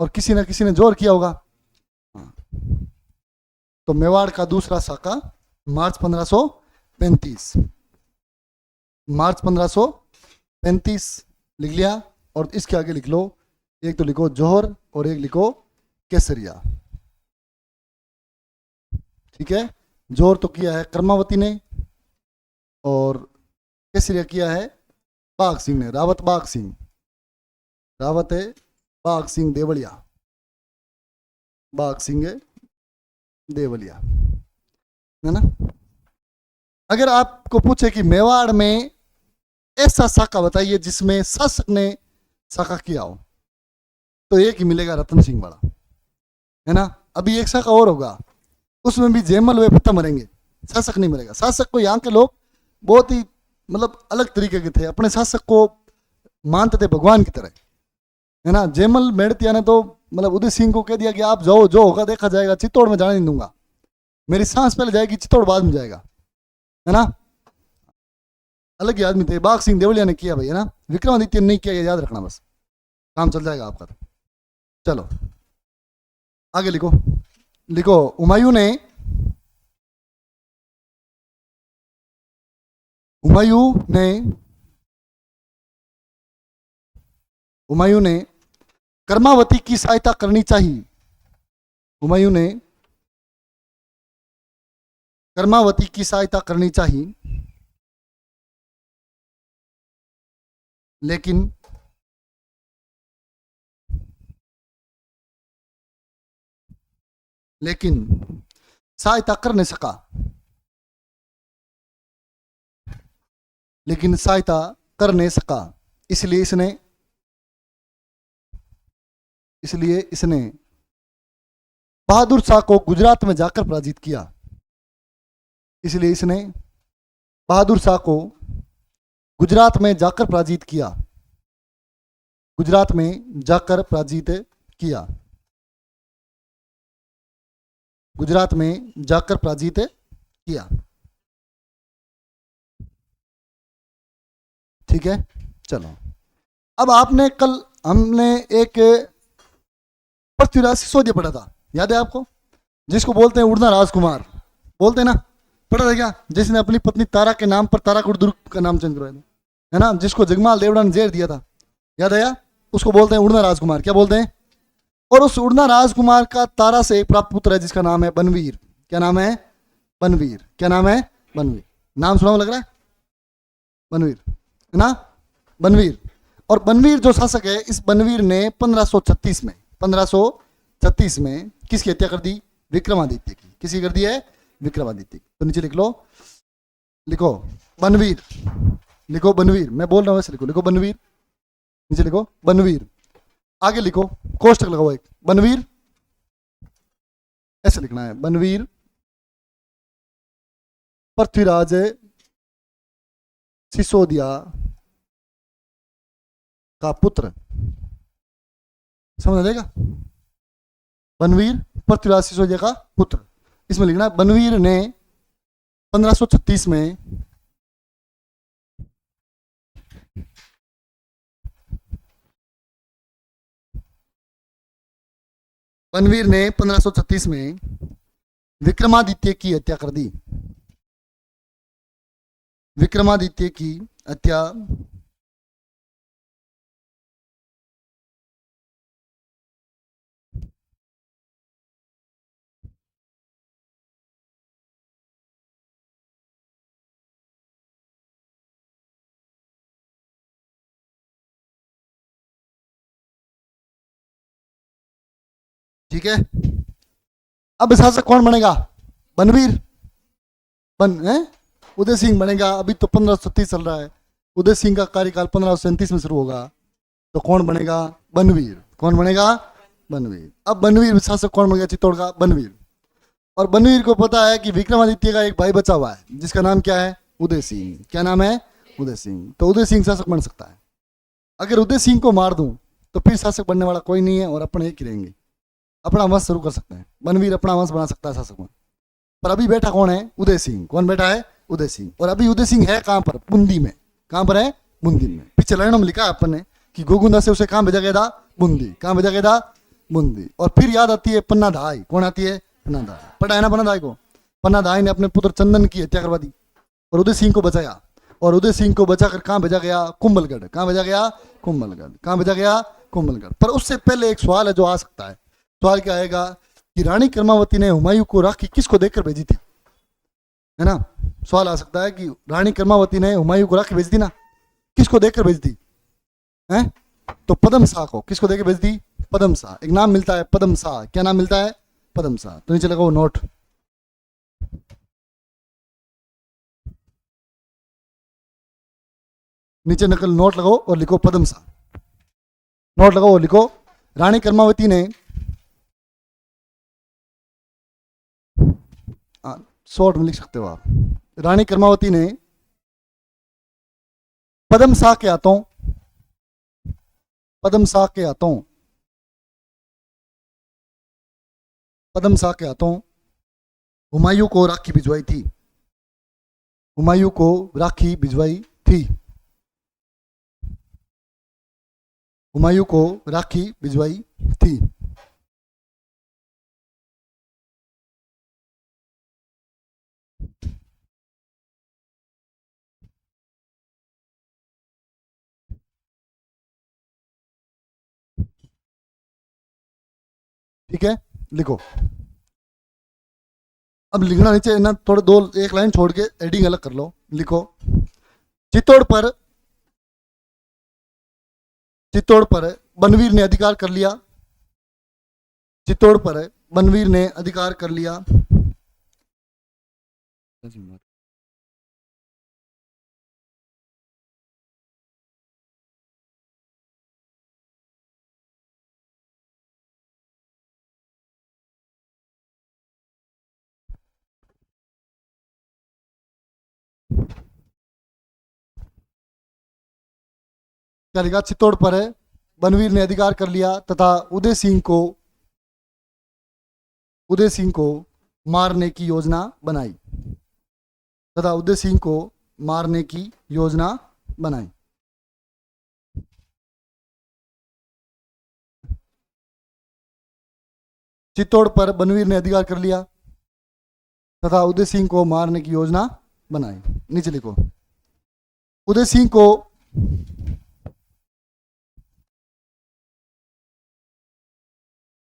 और किसी ना किसी ने जोर किया होगा। तो मेवाड़ का दूसरा साका मार्च 1535, मार्च 1535 लिख लिया। और इसके आगे लिख लो, एक तो लिखो जौहर और एक लिखो केसरिया। ठीक है, जोर तो किया है कर्मावती ने, और केसरिया किया है बाघ सिंह ने, रावत बाघ सिंह, रावत है बाघ सिंह देवलिया, बाघ सिंह देवलिया, है ना। अगर आपको पूछे कि मेवाड़ में ऐसा शाखा बताइए जिसमें शासक ने शाखा किया हो, तो एक ही मिलेगा, रतन सिंह वाला, है ना। अभी एक शाखा और होगा, उसमें भी जयमल वे पत्ता मरेंगे, शासक नहीं मरेगा। शासक को यहाँ के लोग बहुत ही मतलब अलग तरीके के थे, अपने शासक को मानते थे भगवान की तरह, है ना। जयमल मेड़तिया ने तो मतलब उदय सिंह को कह दिया कि आप जाओ, जो होगा देखा जाएगा, चित्तौड़ में जाने नहीं दूंगा, मेरी सांस पहले जाएगी, चित्तौड़ बाद में जाएगा, है ना। अलग ही आदमी थे। बाघ सिंह देवलिया ने किया भाई, है ना, विक्रमादित्य ने नहीं किया, याद रखना, बस काम चल जाएगा आपका। चलो आगे लिखो, लिखो हुमायूं ने, हुमायूं ने, हुमायूं ने कर्मावती की सहायता करनी चाहिए, हुमायूं ने कर्मावती की सहायता करनी चाहिए, लेकिन लेकिन सहायता कर नहीं सका, लेकिन सहायता कर नहीं सका, इसलिए इसने बहादुर शाह को गुजरात में जाकर पराजित किया, इसलिए इसने बहादुर शाह को गुजरात में जाकर पराजित किया, गुजरात में जाकर पराजित किया, गुजरात में जाकर पराजित किया। ठीक है, चलो अब आपने कल हमने एक पृथ्वीराज सिसोदिया पढ़ा था, याद है आपको, जिसको बोलते हैं उड़ना राजकुमार, बोलते हैं ना, पढ़ा था क्या, जिसने अपनी पत्नी तारा के नाम पर ताराकुट दुर्ग का नाम चेंज करवाया था, है ना, जिसको जगमाल देवड़ा ने जेर दिया था, याद आया, उसको बोलते हैं उड़ना राजकुमार, क्या बोलते हैं। और उस उड़ना राजकुमार का तारा से प्राप्त पुत्र है जिसका नाम है बनवीर, क्या नाम है, बनवीर, क्या नाम है, बनवीर, नाम सुना लग रहा है, बनवीर, है ना, बनवीर। और बनवीर जो शासक है, इस बनवीर ने 1536 में किसकी हत्या कर दी, विक्रमादित्य की, किसी कर दी है, विक्रमादित्य की। तो नीचे लिख लो, लिखो बनवीर, लिखो बनवीर, मैं बोल रहा हूं वैसे लिखो, लिखो बनवीर, नीचे लिखो बनवीर, आगे लिखो कोष्टक लगाओ एक, बनवीर, ऐसे लिखना है, बनवीर पृथ्वीराज सिसोदिया का पुत्र, समझ आ जाएगा, बनवीर पृथ्वीराज सिसोदिया का पुत्र। इसमें लिखना है बनवीर ने 1536 में बनवीर ने 1536 में विक्रमादित्य की हत्या कर दी, विक्रमादित्य की हत्या ठीक है। अब शासक कौन बनेगा, बनवीर, बन है उदय सिंह बनेगा, अभी तो 1530 चल रहा है, उदय सिंह का कार्यकाल 1537 में शुरू होगा, तो कौन बनेगा? बनवीर। कौन बनेगा? बनवीर। अब बनवीर शासक कौन बन गया चित्तौड़ का? बनवीर। और बनवीर को पता है कि विक्रमादित्य का एक भाई बचा हुआ है जिसका नाम क्या है? उदय सिंह। क्या नाम है? उदय सिंह। तो उदय सिंह शासक बन सकता है। अगर उदय सिंह को मार दूं तो फिर शासक बनने वाला कोई नहीं है और अपन एक ही रहेंगे, अपना वंश शुरू कर सकते हैं, बनवीर अपना वंश बना सकता है शासक में। पर अभी बैठा कौन है? उदय सिंह। कौन बैठा है? उदय सिंह। और अभी उदय सिंह है कहां पर? बूंदी में। कहां पर है? बूंदी में। पीछे लड़नों में लिखा है अपन ने कि गोगुंदा से उसे कहां भेजा गया था? बूंदी। कहां भेजा गया था? बूंदी। और फिर याद आती है पन्ना धाई। कौन आती है? पन्ना धाई। पढ़ा है ना पन्ना धाई को? पन्ना धाई ने अपने पुत्र चंदन की हत्या करवा दी और उदय सिंह को बचाया, और उदय सिंह को बचाकर कहां भेजा गया? कुंभलगढ़। कहां भेजा गया? कुंभलगढ़। कहां भेजा गया? कुंभलगढ़। पर उससे पहले एक सवाल है जो आ सकता है। सवाल क्या आएगा कि रानी कर्मावती ने हुमायूं को राखी किसको देकर भेजी थी? है ना, सवाल आ सकता है कि रानी कर्मावती ने हुमायूं को राखी भेजी थी ना, किसको देकर भेजी थी? है तो पदम शाह को। किसको देकर भेजी थी? पदम शाह। एक नाम मिलता है पदम शाह। क्या नाम मिलता है? पदम शाह। तो नीचे लगाओ नोट। नीचे नकल नोट लगाओ और लिखो पदम शाह। नोट लगाओ और लिखो रानी कर्मावती ने, शॉर्ट में लिख सकते हो आप, रानी कर्मावती ने पदम शाह के हाथों, पदम शाह के हाथों, पदम शाह के हाथों हुमायूं को राखी भिजवाई थी। हुमायूं को राखी भिजवाई थी। हुमायूं को राखी भिजवाई थी। ठीक है, लिखो। अब लिखना नीचे ना, थोड़े दो एक लाइन छोड़ के एडिंग अलग कर लो। लिखो चित्तौड़ पर, चित्तौड़ पर बनवीर ने अधिकार कर लिया। चित्तौड़ पर बनवीर ने अधिकार कर लिया। क्या लिखा? चित्तौड़ पर बनवीर ने अधिकार कर लिया तथा उदय सिंह को मारने की योजना बनाई। तथा उदय सिंह को मारने की योजना बनाई। चित्तौड़ पर बनवीर ने अधिकार कर लिया तथा उदय सिंह को मारने की योजना बनाई। नीचे लिखो उदय सिंह को,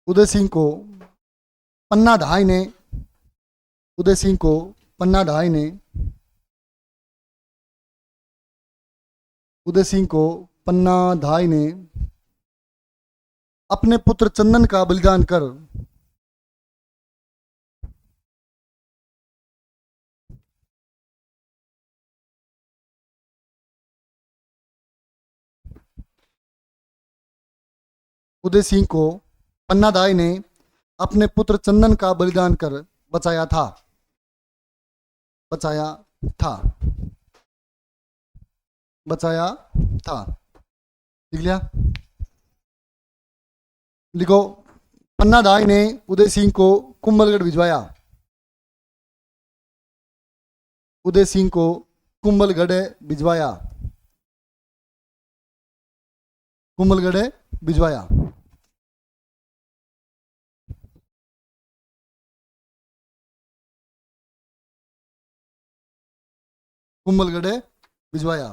उदय सिंह को पन्ना धाई ने, उदय सिंह को पन्ना धाई ने, उदय सिंह को पन्ना धाई ने अपने पुत्र चंदन का बलिदान कर उदय सिंह को पन्नाधाय ने अपने पुत्र चंदन का बलिदान कर बचाया था। बचाया था। बचाया था। लिख लिया? लिखो पन्नाधाय ने उदय सिंह को कुंभलगढ़ भिजवाया। उदय सिंह को कुंभलगढ़ भिजवाया। कुंभलगढ़ भिजवाया। कुंभलगढ़ भिजवाया।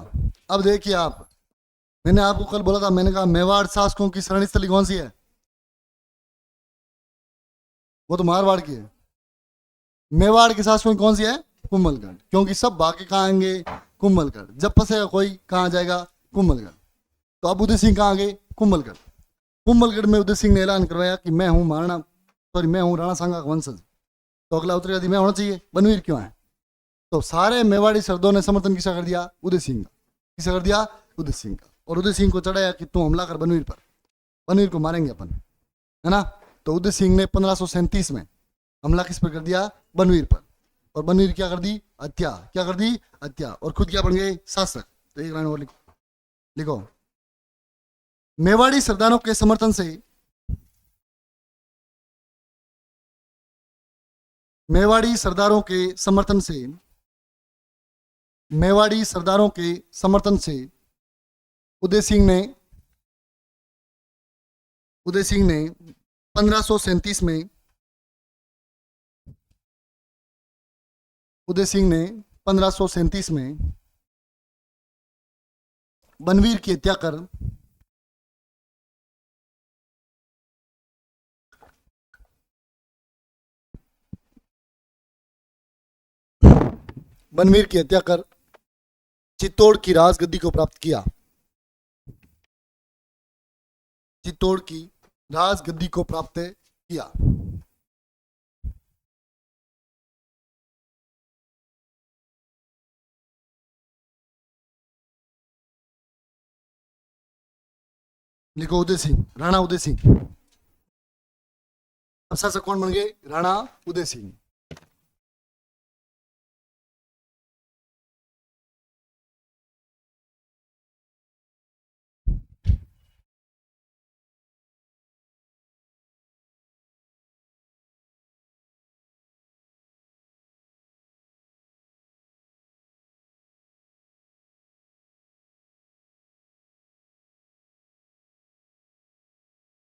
अब देखिए आप, मैंने आपको कल बोला था, मैंने कहा मेवाड़ शासकों की शरण स्थली कौन सी है? वो तो मारवाड़ की है। मेवाड़ के शासकों की कौन सी है? कुंभलगढ़। क्योंकि सब भाग कहाँ आएंगे? कुंभलगढ़। जब फंसेगा कोई कहाँ जाएगा? कुंभलगढ़। तो अब उदय सिंह कहाँ आ गए? कुंभलगढ़। कुंभलगढ़ में उदय सिंह ने ऐलान करवाया कि मैं हूँ महाराणा, सॉरी मैं हूँ राणा सांगा का वंशज। तो अगला उत्तर यदि मैं होना चाहिए, बनवीर क्यों है? तो सारे मेवाड़ी सरदारों ने समर्थन किसा कर दिया? उदय सिंह का। किसा कर दिया? उदय सिंह का। और उदय सिंह को चढ़ाया कि तुम हमला कर बनवीर पर, बनवीर को मारेंगे अपन, है ना। तो उदय सिंह ने 1537 में हमला किस पर कर दिया? बनवीर पर। और बनवीर क्या कर दी? हत्या। क्या कर दी? हत्या। और खुद क्या बन गए? शासक। तो एक लाइन और लिखो, लिखो, मेवाड़ी सरदारों के समर्थन से, मेवाड़ी सरदारों के समर्थन से, मेवाड़ी सरदारों के समर्थन से उदय सिंह ने, उदय सिंह ने 1537 में, उदय सिंह ने 1537 में बनवीर की हत्या कर बनवीर की हत्या कर चित्तौड़ की राजगद्दी को प्राप्त किया। चित्तौड़ की राजगद्दी को प्राप्त किया। लिखो उदय सिंह, राणा उदय सिंह। अब शासक कौन बन गए? राणा उदय सिंह।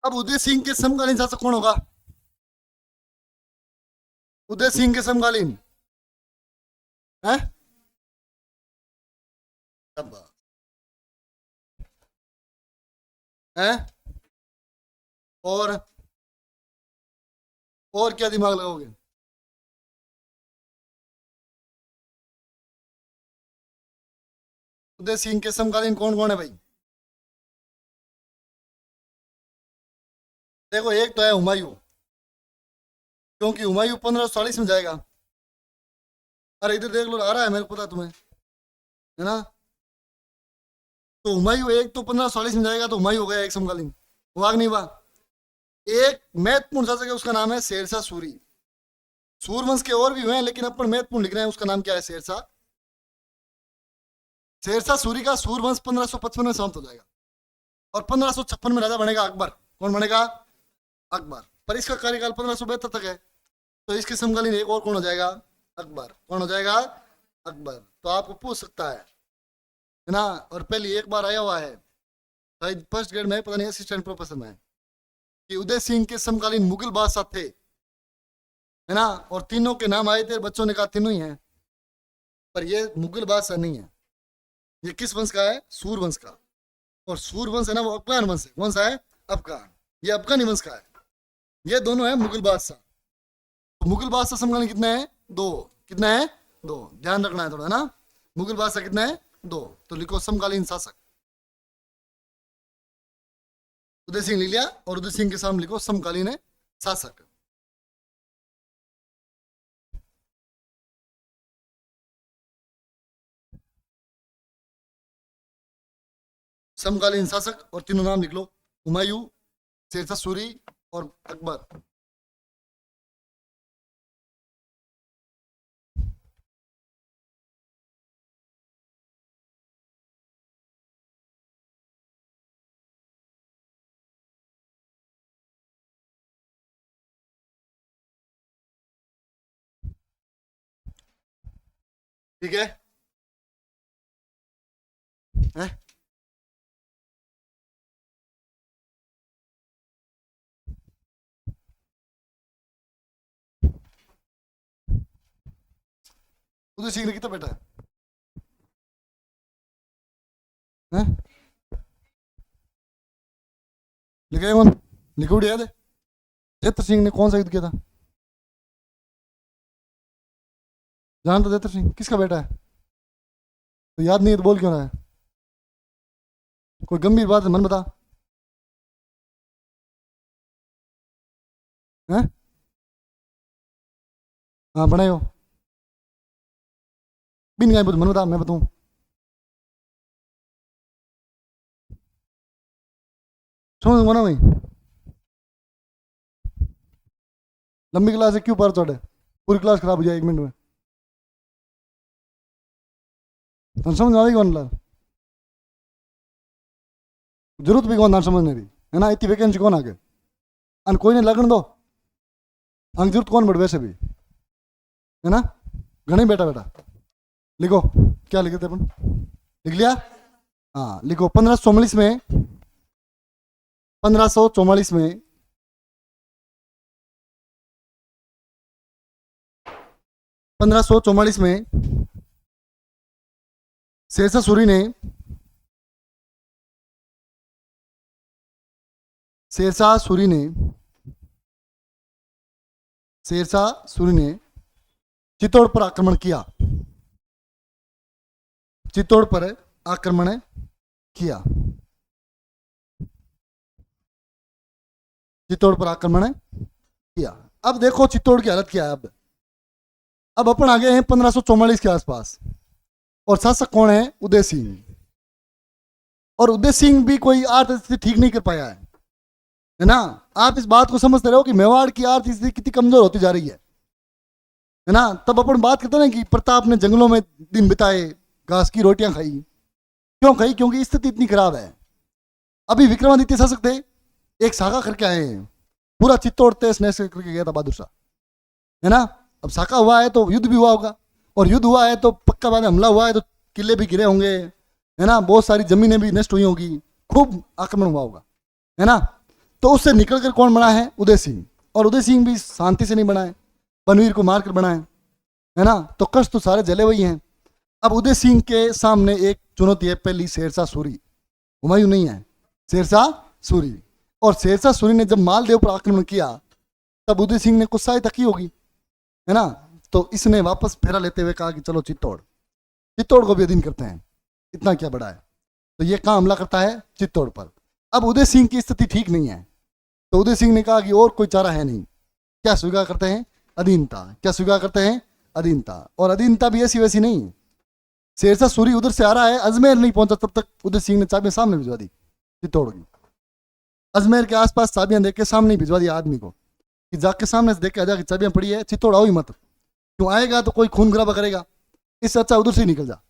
अब उदय सिंह के समकालीन शासक कौन होगा? उदय सिंह के समकालीन है? है? और क्या दिमाग लगाओगे? उदय सिंह के समकालीन कौन कौन है भाई? देखो, एक तो है हुमायूं, क्योंकि हुमायूं 1540 में जाएगा। अरे इधर देख लो, आ रहा है, मेरे को पता तुम्हें, है ना। तो हुमायूं एक तो 1540 में जाएगा, तो हुमायूं हो गया एक समकालीन। हुआ कि नहीं हुआ? एक महत्वपूर्ण शासक है, उसका नाम है शेरशाह सूरी। सूरवंश के और भी हुए हैं, लेकिन अपन महत्वपूर्ण लिख रहे हैं, उसका नाम क्या है? शेरशाह। शेरशाह सूरी का सूरवंश 1555 में समाप्त हो जाएगा, और 1556 में राजा बनेगा अकबर। कौन बनेगा? अकबर। पर इसका कार्यकाल 1572 तक है, तो इसके समकालीन एक और कौन हो जाएगा? अकबर। कौन हो जाएगा? अकबर। तो आपको पूछ सकता है ना। और पहले एक बार आया हुआ है, शायद फर्स्ट ग्रेड में, पता नहीं असिस्टेंट प्रोफेसर में, कि उदय सिंह के समकालीन मुगल बादशाह थे, है ना। और तीनों के नाम आए थे, बच्चों ने कहा तीनों ही हैं, पर ये मुगल बादशाह नहीं है। ये किस वंश का है? सूरवंश का। और सूरवंश है ना, वो अफगान वंश है। कौन सा है? अफगान। ये अफगानी वंश का है। ये दोनों है मुगल बादशाह। तो मुगल बादशाह समकालीन कितने हैं? दो। कितना है? दो। ध्यान रखना है थोड़ा, है ना। मुगल बादशाह कितने हैं? दो। तो लिखो समकालीन शासक। उदय सिंह ले लिया, और उदय सिंह के सामने लिखो समकालीन है शासक। समकालीन शासक, और तीनों नाम लिख लो, हुमायूं, शेरशाह सूरी, और अकबर। ठीक है? हैं? उदय सिंह ने कितना बेटा है? हैं? लिखा है कौन? लिखो याद है? जयत्र सिंह ने कौन सा युद्ध किया था? जानता जयत्र सिंह किसका बेटा है? तो याद नहीं है तो बोल क्यों रहा है? कोई गंभीर बात है, मन बता। हैं? हाँ बनाए हो। बिन गाय बुद्ध मन बता, मैं बताऊं। समझ ना भाई, लंबी क्लास है क्यों पर चढ़े, पूरी क्लास खराब हो जाए 1 मिनट में। तो समझ आ गई कौन ला, जरूरत भी कौन ना समझने दी, है ना, इतनी वैकेंसी कौन आगे, अन कोई ने लगन दो, अंक जरूरत कौन बढ़ वैसे भी, है ना, घने बेटा बेटा। लिखो, क्या लिखे थे अपन, लिख लिया। हाँ लिखो, 1544 में, 1544 में 1544 में शेरशाह सूरी ने, शेरशाह सूरी ने, शेरशाह सूरी ने चित्तौड़ पर आक्रमण किया, चित्तौड़ पर आक्रमण किया, चित्तौड़ पर आक्रमण किया। अब देखो चित्तौड़ की हालत क्या है। अब अपन आ गए हैं 1544 के आसपास, और शासक कौन है, उदय सिंह। और उदय सिंह भी कोई आर्थिक स्थिति ठीक नहीं कर पाया है ना। आप इस बात को समझते रहो कि मेवाड़ की आर्थिक स्थिति कितनी कमजोर होती जा रही है ना। तब अपन बात करते हैं कि प्रताप ने जंगलों में दिन बिताए, घास की रोटियां खाई, क्यों खाई, क्योंकि स्थिति इतनी खराब है। अभी विक्रमादित्य शासक थे, एक शाखा करके आए हैं, पूरा चित्तौड़ तहस नहस करके गया था बहादुर शाह, है ना। अब शाखा हुआ है तो युद्ध भी हुआ होगा, और युद्ध हुआ है तो पक्का बाद में हमला हुआ है तो किले भी गिरे होंगे, है ना, बहुत सारी जमीनें भी नष्ट हुई होगी, खूब आक्रमण हुआ होगा, है ना। तो उससे निकल कर कौन बना है, उदय सिंह। और उदय सिंह भी शांति से नहीं बना है, बनवीर को मारकर बना है ना। तो कष्ट तो सारे जले हुए हैं। अब उदय सिंह के सामने एक चुनौती है, पहली शेरशाह सूरी, हुमायूं नहीं है, शेरशाह सूरी। और शेरशाह सूरी ने जब मालदेव पर आक्रमण किया तब उदय सिंह ने कुछ सहायता की होगी, है ना। तो इसने वापस फेरा लेते हुए कहा कि चलो चित्तौड़, चित्तौड़ को भी अधीन करते हैं, इतना क्या बड़ा है। तो ये कहाँ हमला करता है, चित्तौड़ पर। अब उदय सिंह की स्थिति ठीक नहीं है, तो उदय सिंह ने कहा कि और कोई चारा है नहीं, क्या स्वीकार करते हैं, अधीनता। क्या स्वीकार करते हैं, अधीनता। और अधीनता भी ऐसी वैसी नहीं। शेरशाह सूरी उधर से आ रहा है, अजमेर नहीं पहुंचा तब तक उदय सिंह ने चाबियां सामने भिजवा दी चित्तौड़ की। अजमेर के आसपास चाबियां देख के सामने भिजवा दिया आदमी को कि जाके सामने से देख के आ जा कि चाबियां पड़ी है, चित्तौड़ आओ ही मत, क्यों आएगा तो कोई खून खराबा करेगा, इससे अच्छा उधर से ही निकल जा।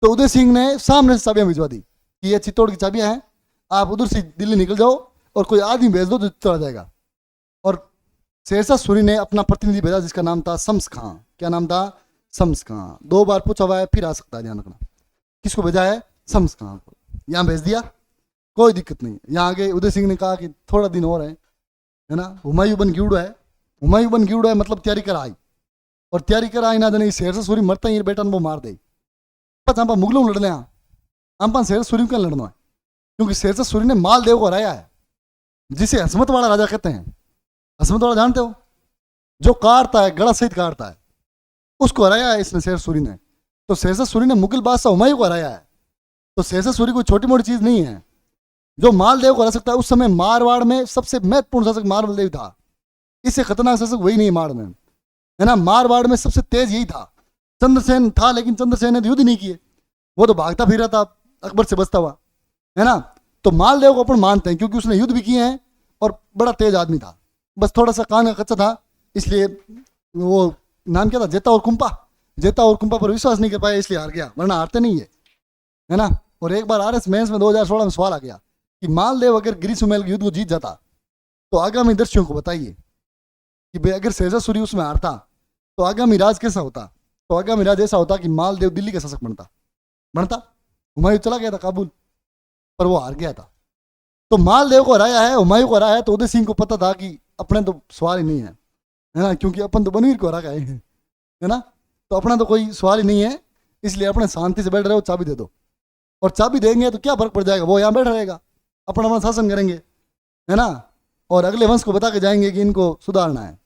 तो उदय सिंह ने सामने से चाबियां भिजवा दी कि ये चित्तौड़ की चाबियां हैं, आप उधर से दिल्ली निकल जाओ और कोई आदमी भेज दो जो चला जाएगा। और शेरशाह सूरी ने अपना प्रतिनिधि भेजा जिसका नाम था शम्स खां। क्या नाम था, शम्स खां। 2 बार पूछा हुआ है, फिर आ सकता है, ध्यान रखना। किसको भेजा है, शम्स खां को। यहाँ भेज दिया, कोई दिक्कत नहीं। यहाँ आगे उदय सिंह ने कहा कि थोड़ा दिन और है ना, हुमायूं बन गिवड़ो है, हुमायूं बन गिवड़ो है मतलब तैयारी कर आई, और तैयारी कर आई ना जाने शेरशाह सूरी मरता ही बेटा वो मार दे। बस हम मुगलों लड़ने हम शेरशाह सूरी को लड़ना है, क्योंकि शेरशाह सूरी ने मालदेव को हराया है, जिसे हसमत वाला राजा कहते हैं। हसमत वाला जानते हो, जो काटता है, गड़ा सहित काटता है, उसको हराया है इसने, शेरशाह सूरी ने। तो शेरशाह सूरी ने मुगल बादशाह हुमायूं को हराया है। तो शेरशाह सूरी कोई छोटी मोटी चीज नहीं है, जो मालदेव को हरा सकता है। उस समय मारवाड़ में सबसे महत्वपूर्ण शासक मालदेव था, इससे खतरनाक शासक वही नहीं मारवाड़ में, है ना। मारवाड़ में सबसे तेज यही था। चंद्रसेन था, लेकिन चंद्रसेन ने युद्ध नहीं किए, वो तो भागता फिर रहा था अकबर से बचता हुआ, है ना। तो मालदेव को अपन मानते हैं क्योंकि उसने युद्ध भी किए हैं और बड़ा तेज आदमी था। बस थोड़ा सा कान का कच्चा था, इसलिए वो नाम क्या था, जेता और कुंपा, जेता और कुंपा पर विश्वास नहीं कर पाया, इसलिए हार गया, वरना हारते नहीं है ना। और एक बार RS मेंस में 2016 में सवाल आ गया कि मालदेव अगर गिरी सुमेल युद्ध को जीत जाता तो आगामी दर्शकों को बताइए कि भाई अगर शेरशाह सूरी उसमें हारता तो आगामी राज कैसा होता। तो आगामी राज ऐसा होता कि मालदेव दिल्ली का शासक बनता। हुमायूं चला गया था काबुल, पर वो हार गया था। तो मालदेव को हराया है, हुमायूं को हराया है, तो उदय सिंह को पता था कि अपने तो सवाल ही नहीं है ना, क्योंकि अपन तो बनवीर को हरा गए हैं, है ना। तो अपना तो कोई सवाल ही नहीं है, इसलिए अपने शांति से बैठ रहे हो, चाबी दे दो। और चाबी देंगे तो क्या फर्क पड़ जाएगा, वो यहाँ बैठा रहेगा, अपना अपना शासन करेंगे, है ना। और अगले वंश को बता के जाएंगे कि इनको सुधारना है।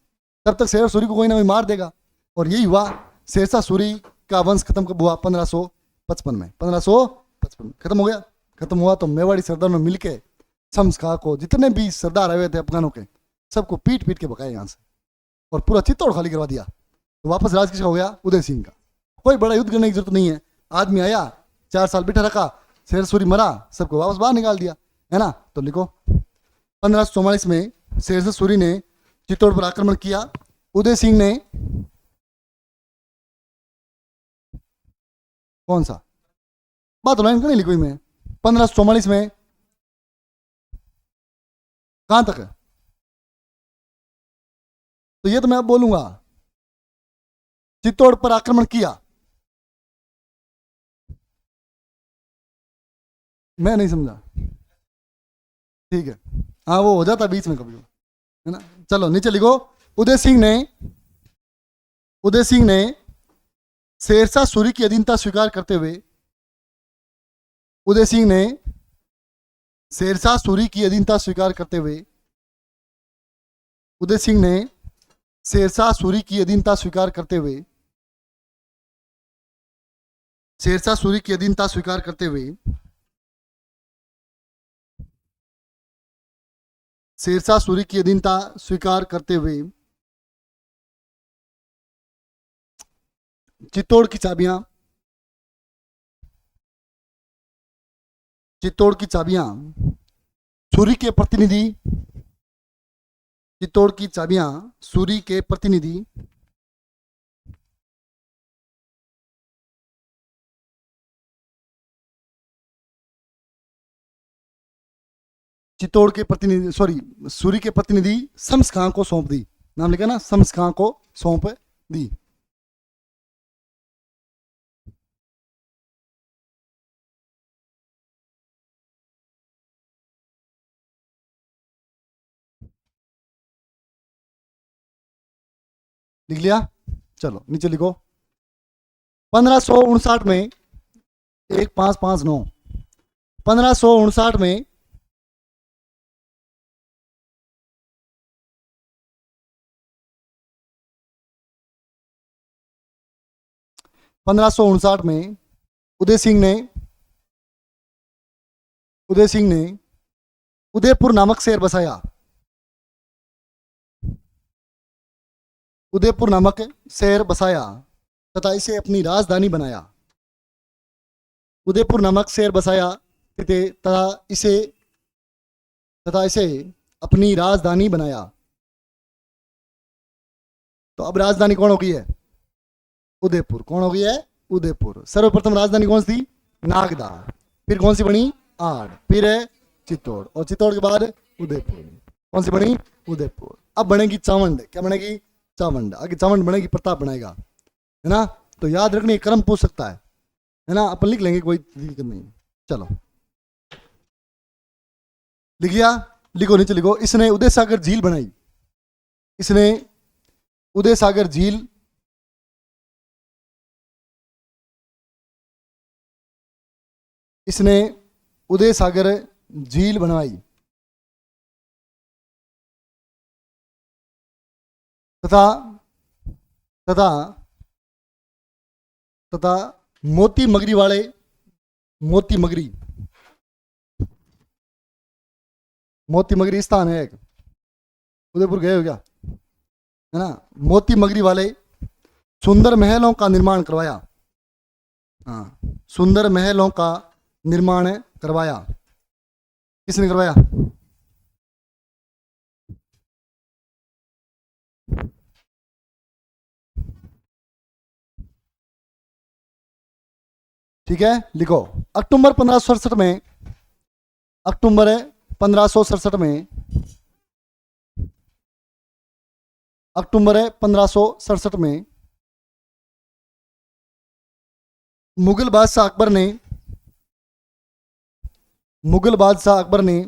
तब तक शेरशाह सूरी को कोई ना कोई मार देगा। और यही हुआ, शेरशाह सूरी का वंश खत्म कब हुआ, 1555 में। 1555 खत्म हो गया। खत्म हुआ तो मेवाड़ी सरदारों ने मिलके शम्स खां को, जितने भी सरदार आए हुए थे अफगानों के, सबको पीट पीट के भगाए यहाँ से, और पूरा चित्तौड़ खाली करवा दिया। तो वापस राज किसका हो गया, उदय सिंह का। कोई बड़ा युद्ध करने की जरूरत नहीं है। आदमी आया, 4 साल बिठा रखा, शेर सूरी मरा, सबको वापस बाहर निकाल दिया, है ना। तो लिखो 1544 में शेर सूरी ने चित्तौड़ पर आक्रमण किया। उदय सिंह ने कौन सा बात लाइन का नहीं लिखी मैं, 1544 में कहां तक है, तो ये तो मैं अब बोलूंगा। चित्तौड़ पर आक्रमण किया, मैं नहीं समझा, ठीक है। हाँ वो हो जाता बीच में कभी, है ना। चलो नीचे लिखो, उदय सिंह ने शेरशाह सूरी की अधीनता स्वीकार करते हुए, उदय सिंह ने शेरशाह सूरी की अधीनता स्वीकार करते हुए, उदय सिंह ने शेरशाह सूरी की अधीनता स्वीकार करते हुए, शेरशाह सूरी की अधीनता स्वीकार करते हुए, शेरशाह सूरी की अधीनता स्वीकार करते हुए चित्तौड़ की चाबियां, चित्तौड़ की चाबियां सूरी के प्रतिनिधि, चित्तौड़ की चाबियां सूरी के प्रतिनिधि चित्तौड़ के प्रतिनिधि सॉरी सूरी के प्रतिनिधि शम्स खां को सौंप दी। नाम लिखा ना, शम्स खां को सौंप दी। लिख लिया, चलो नीचे लिखो 1559 में 1559 1559 में 1559 में उदय सिंह ने उदयपुर नामक शहर बसाया, उदयपुर नामक शहर बसाया तथा इसे अपनी राजधानी बनाया। उदयपुर नामक शहर बसाया तथा इसे अपनी राजधानी बनाया। तो अब राजधानी कौन हो गई है, उदयपुर। कौन हो गई है, उदयपुर। सर्वप्रथम राजधानी कौन सी थी, नागदा। फिर कौन सी बनी, आड़। फिर है चित्तौड़, और चित्तौड़ के बाद उदयपुर। कौन सी बनी, उदयपुर। अब बनेगी चावंड। क्या बनेगी, चावंड। आगे चावंड बनेगी, प्रताप बनाएगा, है ना। तो याद रखने, क्रम पूछ सकता है ना। अपन लिख लेंगे, कोई दिक्कत नहीं। चलो लिख लिया, लिखो नीचे लिखो। इसने उदय सागर झील बनाई, इसने उदय सागर झील इसने उदय सागर झील बनवाई तथा तथा तथा मोती मगरी वाले, मोती मगरी स्थान है एक, उदयपुर गए हो क्या, है ना। मोती मगरी वाले सुंदर महलों का निर्माण करवाया। हाँ, सुंदर महलों का निर्माण करवाया। किसने करवाया, ठीक है। लिखो अक्टूबर 1567 में, अक्टूबर 1567 में, अक्टूबर 1567 में मुगल बादशाह अकबर ने, मुगल बादशाह अकबर ने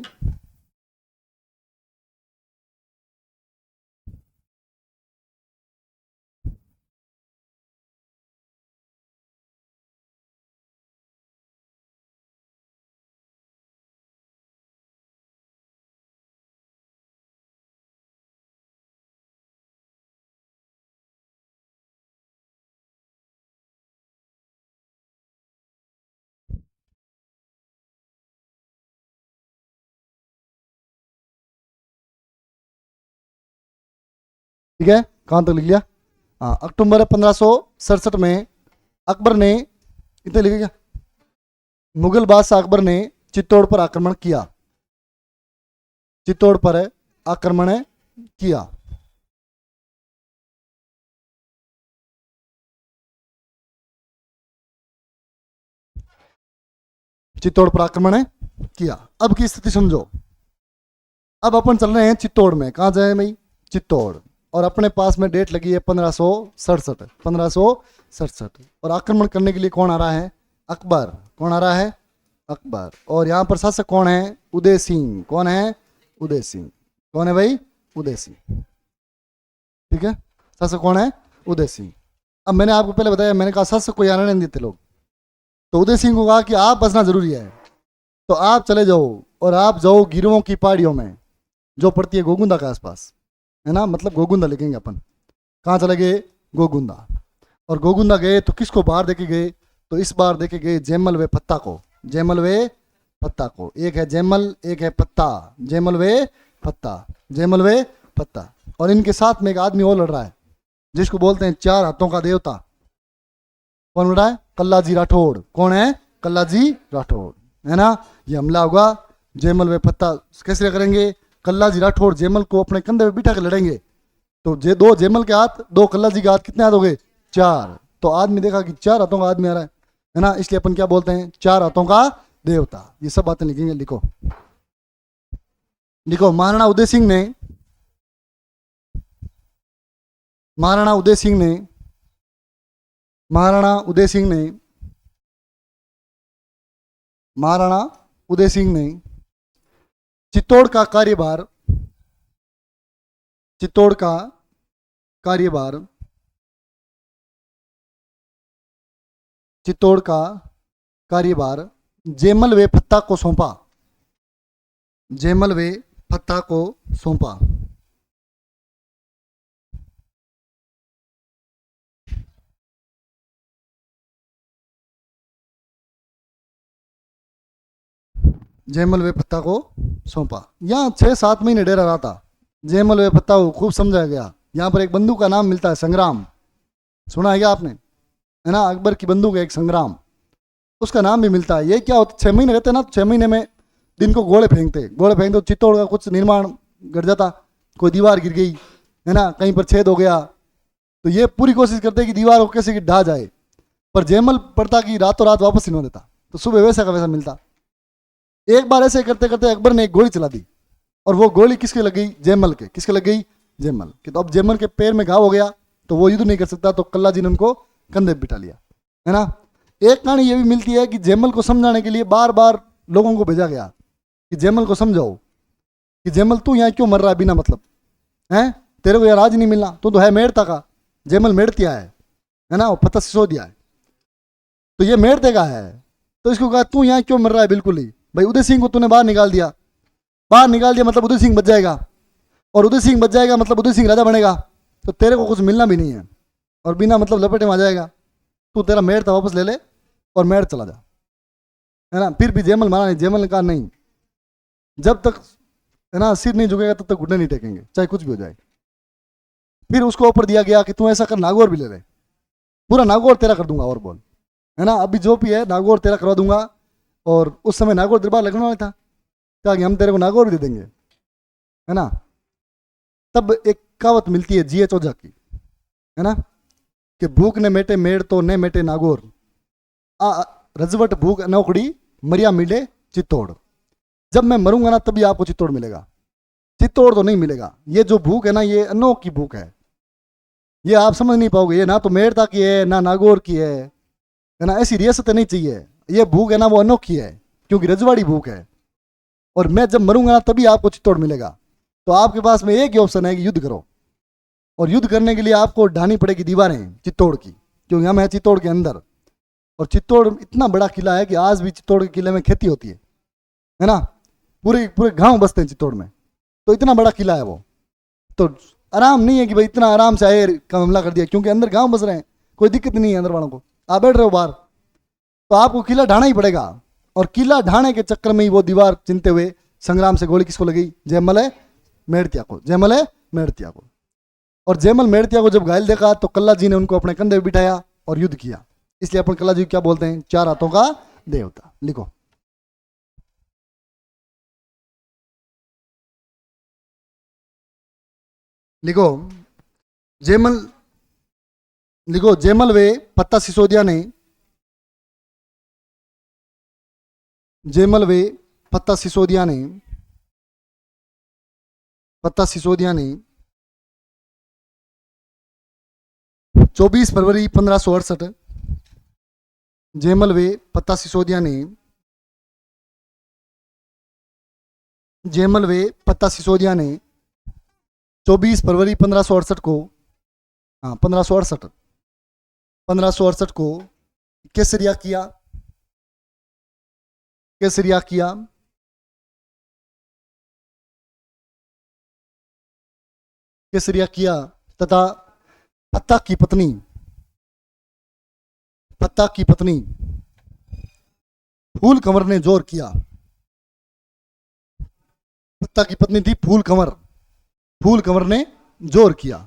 ठीक है, कहां तक लिख लिया। हाँ, अक्टूबर 1567 में, अकबर ने, इतने लिखे क्या, मुगल बादशाह अकबर ने चित्तौड़ पर आक्रमण किया, चित्तौड़ पर आक्रमण किया। चित्तौड़ पर आक्रमण किया। अब की स्थिति समझो। अब अपन चल रहे हैं चित्तौड़ में। कहां जाए भाई? चित्तौड़। और अपने पास में डेट लगी है 1567, 1567। और आक्रमण करने के लिए कौन आ रहा है? अकबर। कौन आ रहा है? अकबर। और यहां पर शासक कौन है? उदय सिंह। कौन है? उदय सिंह। कौन है भाई? उदय सिंह। ठीक है, शासक कौन है? उदय सिंह। अब मैंने आपको पहले बताया, मैंने कहा शासक को आने नहीं देते लोग, तो उदय सिंह को कहा कि आप बचना जरूरी है, तो आप चले जाओ और आप जाओ गिरोह की पहाड़ियों में जो पड़ती है गोगुंदा के आसपास, है ना, मतलब गोगुंदा लिखेंगे अपन। कहाँ चले गए? गोगुंदा। और गोगुंदा गए तो किसको बाहर देके गए? तो इस बार देके गए जयमल वे पत्ता को। जयमल वे पत्ता को। एक है जयमल, एक है पत्ता। जयमल वे पत्ता, जयमल वे पत्ता। और इनके साथ में एक आदमी और लड़ रहा है जिसको बोलते हैं चार हाथों का देवता। कौन लड़ रहा है? कल्लाजी राठौड़। कौन है? कल्लाजी राठौड़, है ना। ये हमला होगा जयमल वे पत्ता। कैसे करेंगे? कल्लाजी राठौड़ जयमल को अपने कंधे पे बिठा के लड़ेंगे। तो जे दो जयमल के हाथ, दो कल्लाजी के हाथ, कितने हाथ हो गए? चार। तो आदमी देखा कि चार हाथों का आदमी आ रहा है ना, इसलिए अपन क्या बोलते हैं? चार हाथों का देवता। ये सब बातें लिखेंगे, लिखो लिखो। महाराणा उदय सिंह ने, महाराणा उदय सिंह ने, महाराणा उदय सिंह ने, महाराणा उदय सिंह ने चित्तौड़ का कार्यभार, चित्तौड़ का कार्यभार, चित्तौड़ का कार्यभार जयमल वे पत्ता को सौंपा। जयमल वे पत्ता को सौंपा। जयमल वे पत्ता को सौंपा। यहाँ 6-7 महीने डेरा रहा था। जयमल वे पत्ता को खूब समझाया गया। यहाँ पर एक बंदूक का नाम मिलता है, संग्राम। सुना है क्या आपने? है ना, अकबर की बंदूक है एक, संग्राम। उसका नाम भी मिलता है। ये क्या होता, 6 महीने रहते ना, 6 महीने में दिन को गोले फेंकते, गोले फेंकते तो चित्तौड़ का कुछ निर्माण घट जाता। कोई दीवार गिर गई, है ना, कहीं पर छेद हो गया, तो ये पूरी कोशिश करते कि दीवार को कैसे ढा जाए। पर जयमल पड़ता कि रातों रात वापस ही नहीं देता, तो सुबह वैसा का वैसा मिलता। एक बार ऐसे करते करते अकबर ने एक गोली चला दी, और वो गोली किसके लग गई? जयमल के। किसके लग गई? जयमल के। तो अब जयमल के पैर में घाव हो गया, तो वो युद्ध नहीं कर सकता, तो कल्ला जी ने उनको कंधे पे बिठा लिया, है ना। एक कहानी ये भी मिलती है कि जयमल को समझाने के लिए बार बार लोगों को भेजा गया कि जयमल को समझाओ कि जयमल तू यहाँ क्यों मर रहा है बिना मतलब, है, तेरे को यार राज नहीं मिलना, तू तो है मेड़ता का। जयमल मेड़तिया है ना, वो पता सिसो दिया है, तो ये मेड़ते का है। तो इसको कहा तू यहाँ क्यों मर रहा है बिल्कुल ही, भाई उदय सिंह को तूने बाहर निकाल दिया, बाहर निकाल दिया मतलब उदय सिंह बच जाएगा, और उदय सिंह बच जाएगा मतलब उदय सिंह राजा बनेगा, तो तेरे को कुछ मिलना भी नहीं है, और बिना मतलब लपेटे में आ जाएगा। तू तेरा मेड़ था वापस ले ले और मेड़ चला जा, है ना। फिर भी जयमल माना नहीं। जयमल ने कहा नहीं, जब तक, है ना, सिर नहीं झुकेगा तब तक घुटने नहीं टेकेंगे, चाहे कुछ भी हो जाए। फिर उसको ऊपर दिया गया कि तू ऐसा कर, नागौर भी ले ले, पूरा नागौर तेरा कर दूंगा, और बोल, है ना, अभी जो भी है नागौर तेरा करवा दूंगा। और उस समय नागौर दरबार लगने वाला था, क्या कि हम तेरे को नागौर भी दे देंगे, है ना। तब एक कहावत मिलती है जी एच ओझा की, है ना, कि भूख ने मेटे मेड़ तो ने मेटे नागौर, रजवट भूख अनोखड़ी मरिया मिले चित्तौड़। जब मैं मरूंगा ना तभी आपको चित्तौड़ मिलेगा, चित्तौड़ तो नहीं मिलेगा। ये जो भूख है ना, ये अनोखी भूख है, ये आप समझ नहीं पाओगे। ये ना तो मेड़ता की है ना नागौर की है ना, ऐसी रियासत नहीं चाहिए। ये भूख है ना वो अनोखी है, क्योंकि रजवाड़ी भूख है। और मैं जब मरूंगा ना तभी आपको चित्तौड़ मिलेगा। तो आपके पास में एक ही ऑप्शन है कि युद्ध करो, और युद्ध करने के लिए आपको ढानी पड़ेगी दीवारें चित्तौड़ की, क्योंकि हम है चित्तौड़ के अंदर। और चित्तौड़ इतना बड़ा किला है कि आज भी चित्तौड़ के किले में खेती होती है ना, पूरे पूरे गांव बसते हैं चित्तौड़ में, तो इतना बड़ा किला है वो। तो आराम नहीं है कि भाई इतना आराम से आए का हमला कर दिया, क्योंकि अंदर गांव बस रहे हैं, कोई दिक्कत नहीं है अंदर वालों को, आप बैठ रहे हो बाहर, तो आपको किला ढाना ही पड़ेगा। और किला ढाने के चक्कर में ही वो दीवार चिनते हुए संग्राम से गोली किसको लगी? जयमल मेड़तिया को, जयमल मेड़तिया को। और जयमल मेड़तिया को जब घायल देखा तो कल्ला जी ने उनको अपने कंधे पर बिठाया और युद्ध किया। इसलिए अपन कल्ला जी को क्या बोलते हैं? चार हाथों का देवता। लिखो, लिखो जेमल, लिखो जेमल वे पत्ता सिसोदिया ने, जेमल वे पत्ता सिसोदिया ने, पत्ता सिसोदिया ने 24 फरवरी 1568, जेमल वे पत्ता सिसोदिया ने, जेमल वे पत्ता सिसोदिया ने 24 फरवरी 1568 को, हाँ 1568, 1568 को केसरिया किया, केसरिया किया, केसरिया किया तथा पत्ता की पत्नी, पत्ता की पत्नी फूल कंवर ने जोर किया। पत्ता की पत्नी थी फूल कंवर, फूल कंवर ने जोर किया,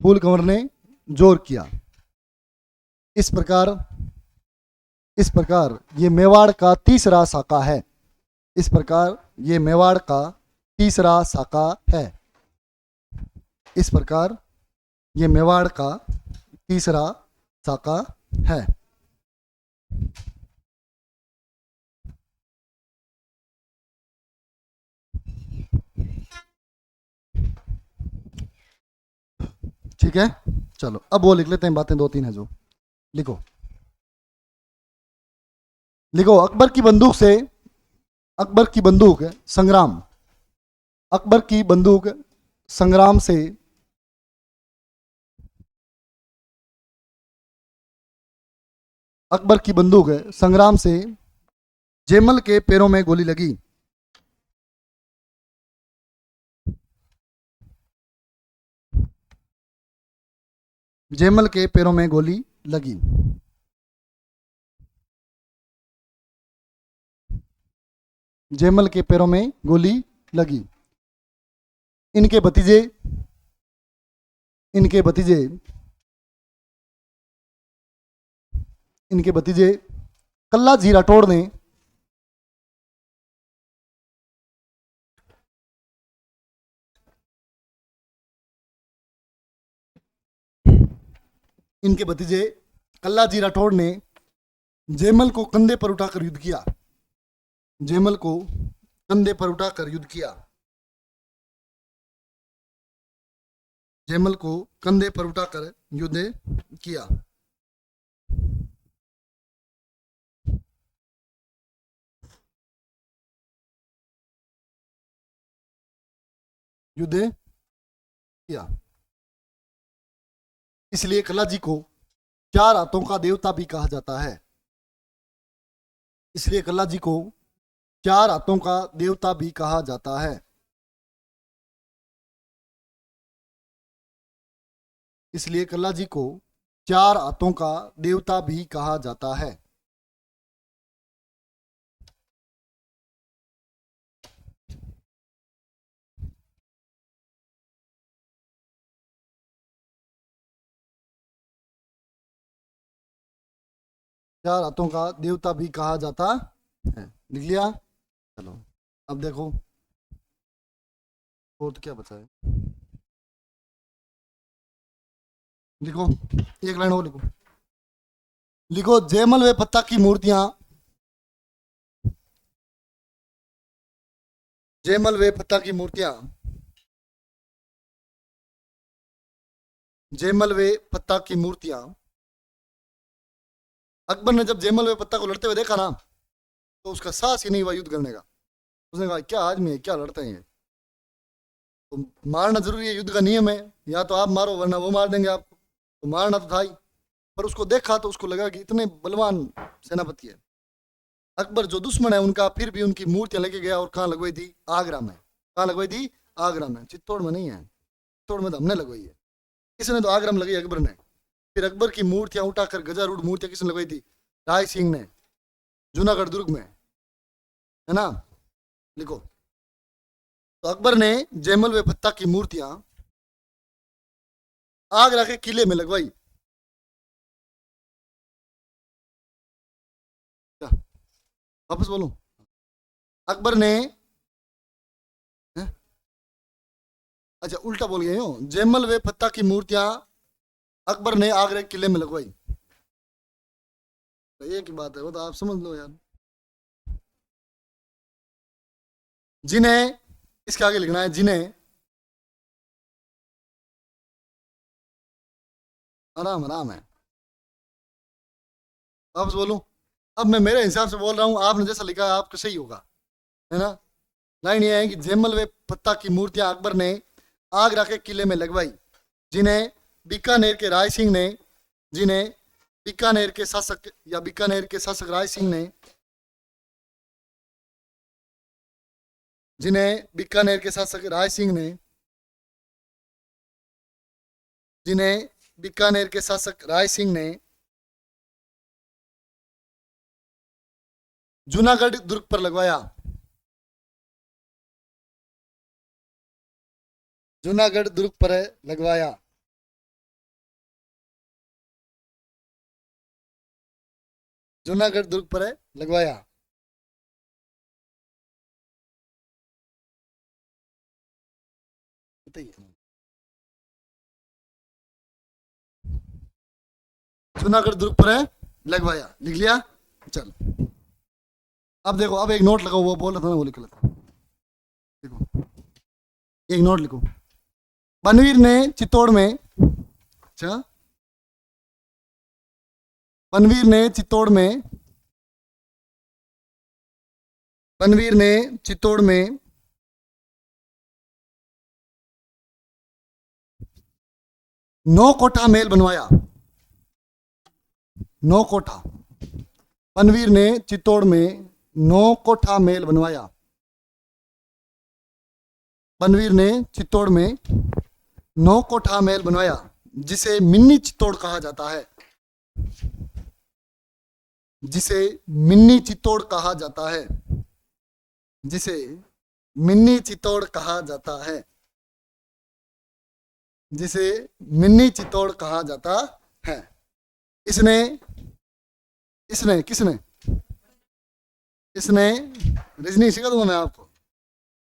फूल कंवर ने जोर किया। इस प्रकार, इस प्रकार ये मेवाड़ का तीसरा शाखा है। इस प्रकार ये मेवाड़ का तीसरा शाखा है। इस प्रकार ये मेवाड़ का तीसरा शाखा है। ठीक है, चलो अब वो लिख लेते हैं बातें, दो तीन है जो। लिखो, लिखो अकबर की बंदूक से, अकबर की बंदूक संग्राम, अकबर की बंदूक संग्राम से, अकबर की बंदूक संग्राम से जेमल के पैरों में गोली लगी। जेमल के पैरों में गोली लगी। जेमल के पैरों में गोली लगी। इनके भतीजे, इनके भतीजे, इनके भतीजे कल्ला जी राठौड़ ने, इनके भतीजे कल्ला जी राठौड़ ने जेमल को कंधे पर उठाकर युद्ध किया। जेमल को कंधे पर उठाकर युद्ध किया। जेमल को कंधे पर उठाकर युद्ध किया। युद्ध किया। इसलिए कल्ला जी को चार हाथों का देवता भी कहा जाता है। इसलिए कल्ला जी को चार हाथों का देवता भी कहा जाता है। इसलिए कल्ला जी को चार हाथों का देवता भी कहा जाता है। चार हाथों का देवता भी कहा जाता है। लिख लिया? चलो अब देखो और तो क्या बचा है। लिखो, एक लाइन और लिखो। लिखो जयमल व पत्ता की मूर्तियां, जयमल व पत्ता की मूर्तियां, जयमल व पत्ता की मूर्तियां। अकबर ने जब जयमल व पत्ता को लड़ते हुए देखा ना, तो उसका साहस ही नहीं हुआ युद्ध करने का। उसने कहा क्या आदमी है, क्या लड़ते हैं ये, तो मारना जरूरी है, युद्ध का नियम है, या तो आप मारो वरना वो मार देंगे आपको। तो मारना तो था ही, पर उसको देखा तो उसको लगा कि इतने बलवान सेनापति है अकबर, जो दुश्मन है उनका, फिर भी उनकी मूर्तियां लेके गया और कहाँ लगवाई थी? आगरा में। कहाँ लगवाई थी? आगरा में। चित्तौड़ में नहीं है, चित्तौड़ में तो हमने लगवाई है। किसने? तो आगरा में लगाई अकबर ने। फिर अकबर की मूर्तियां उठाकर, गजारूढ़ मूर्तियां किसने लगवाई थी? राय सिंह ने, जूनागढ़ दुर्ग में, है ना। लिखो, तो अकबर ने जयमल व पत्ता की मूर्तियां, आगरा के किले में लगवाई। क्या? वापस बोलूं? अकबर ने, हैं? अच्छा उल्टा बोल गए हो। जयमल व फत्ता की मूर्तियां अकबर ने आगरा के किले में लगवाई। तो एक ही बात है, वो तो आप समझ लो यार। जिन्हें, इसके आगे लिखना है जिन्हें, आराम आराम है। वापस बोलूं? अब मैं मेरे हिसाब से बोल रहा हूँ, आपने जैसा लिखा है आपका सही होगा, है ना। लाइन ये है कि जयमल व पत्ता की मूर्तियां अकबर ने आगरा के किले में लगवाई, जिन्हें बीकानेर के राय सिंह ने, जिन्हें बीकानेर के शासक या बीकानेर के शासक राय सिंह ने, जिन्हें बीकानेर के शासक राय सिंह ने, जिन्हें बीकानेर के शासक राय सिंह ने जूनागढ़ दुर्ग पर लगवाया। जूनागढ़ दुर्ग पर लगवाया। जूनागढ़ दुर्ग पर लगवाया। बताइए। जूनागढ़ दुर्ग पर लगवाया, लिख लिया। चल अब देखो, अब एक नोट लगाओ, वो बोल रहा था ना, वो लिख लेता। देखो एक नोट लिखो। बनवीर ने चित्तौड़ में, अच्छा, बनवीर ने चित्तौड़ में, बनवीर ने चित्तौड़ में 9 कोठा महल बनवाया। 9 कोठा। बनवीर ने चित्तौड़ में 9 कोठा महल बनवाया। बनवीर ने चित्तौड़ में 9 कोठा महल बनवाया, जिसे मिनी चित्तौड़ कहा जाता है। जिसे मिनी चित्तौड़ कहा जाता है। जिसे मिनी चित्तौड़ कहा जाता है। जिसे मिनी चित्तौड़ कहा जाता है। इसने, इसने किसने, इसने, रीजनिंग सिखा दूंगा मैं आपको,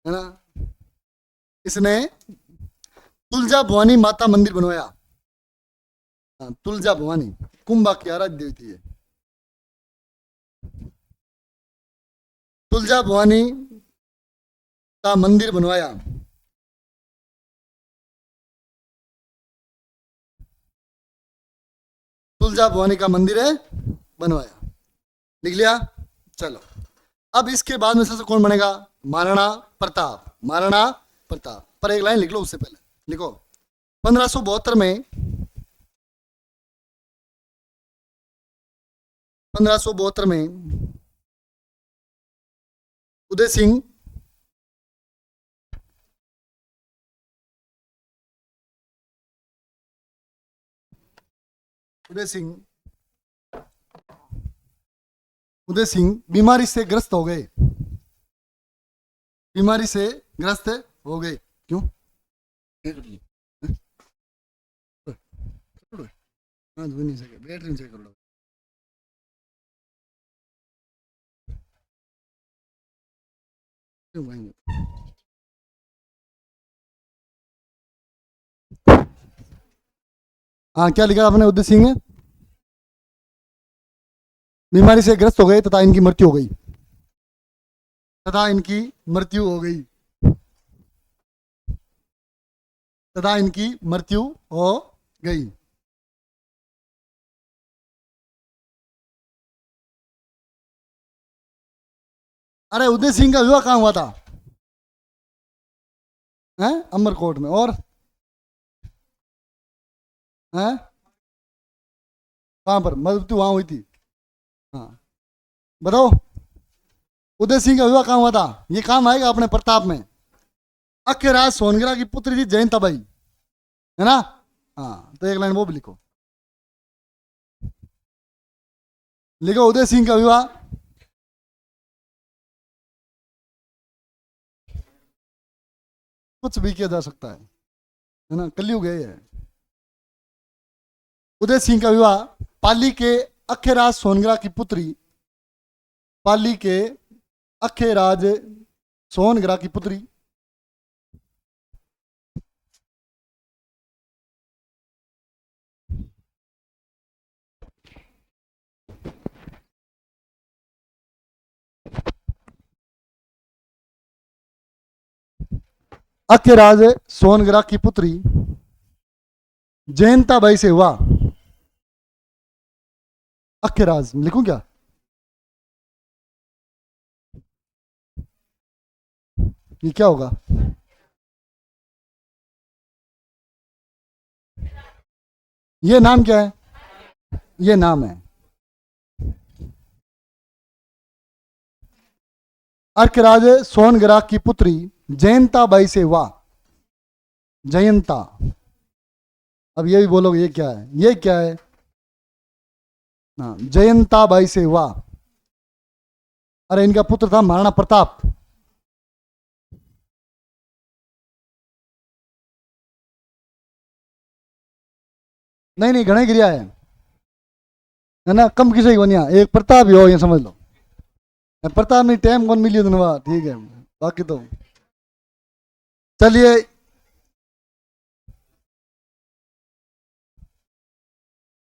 है ना। इसने तुलजा भवानी माता मंदिर बनवाया। हाँ, तुलजा भवानी कुंभा की आराध्य देवती है। तुलजा भवानी का मंदिर बनवाया। तुलजा भवानी का मंदिर है बनवाया, लिख लिया। चलो अब इसके बाद में सबसे कौन बनेगा? महाराणा प्रताप। महाराणा प्रताप पर एक लाइन लिख लो, उससे पहले लिखो 1572 में, 1572 में उदय सिंह, उदय सिंह, उदय सिंह बीमारी से ग्रस्त हो गए। बीमारी से ग्रस्त हो गए। क्यों? हाँ धो नहीं सके, बैटरी नहीं चेक कर लो। क्यों भाई? हाँ क्या लिखा आपने? उदय सिंह बीमारी से ग्रस्त हो गए तथा इनकी मृत्यु हो गई। तथा इनकी मृत्यु हो गई। तथा इनकी मृत्यु हो गई। अरे उदय सिंह का विवाह कहाँ हुआ था? हैं? अमरकोट में। और हैं? कहाँ पर मृत्यु वहां हुई थी? हाँ बताओ, उदय सिंह का विवाह कहाँ हुआ था? ये काम आएगा अपने प्रताप में। अख्यराज सोनगिरा की पुत्री थी जयंताबाई, है ना। हाँ तो एक लाइन वो भी लिखो। लिखो उदय सिंह का विवाह कुछ भी किया जा सकता है ना, कलयुग है ये। उदय सिंह का विवाह पाली के अखेराज सोनग्रा की पुत्री, पाली के अखेराज सोनग्रा की पुत्री अखेराज सोनग्रा की पुत्री जयंताबाई से हुआ। अखेराज लिखूं क्या? ये क्या होगा? ये नाम क्या है? ये नाम है। अर्कराज सोनग्रा की पुत्री जयंताबाई से हुआ। जयंता। अब ये भी बोलोगे ये क्या है? ये क्या है? हाँ, जयंताबाई से हुआ। अरे इनका पुत्र था महाराणा प्रताप। नहीं नहीं, घणे गिरिया है ना, कम किसे ही बनिया, एक प्रताप ही हो, ये समझ लो। प्रताप में टाइम कौन मिली धन्यवाद, ठीक है। बाकी तो चलिए,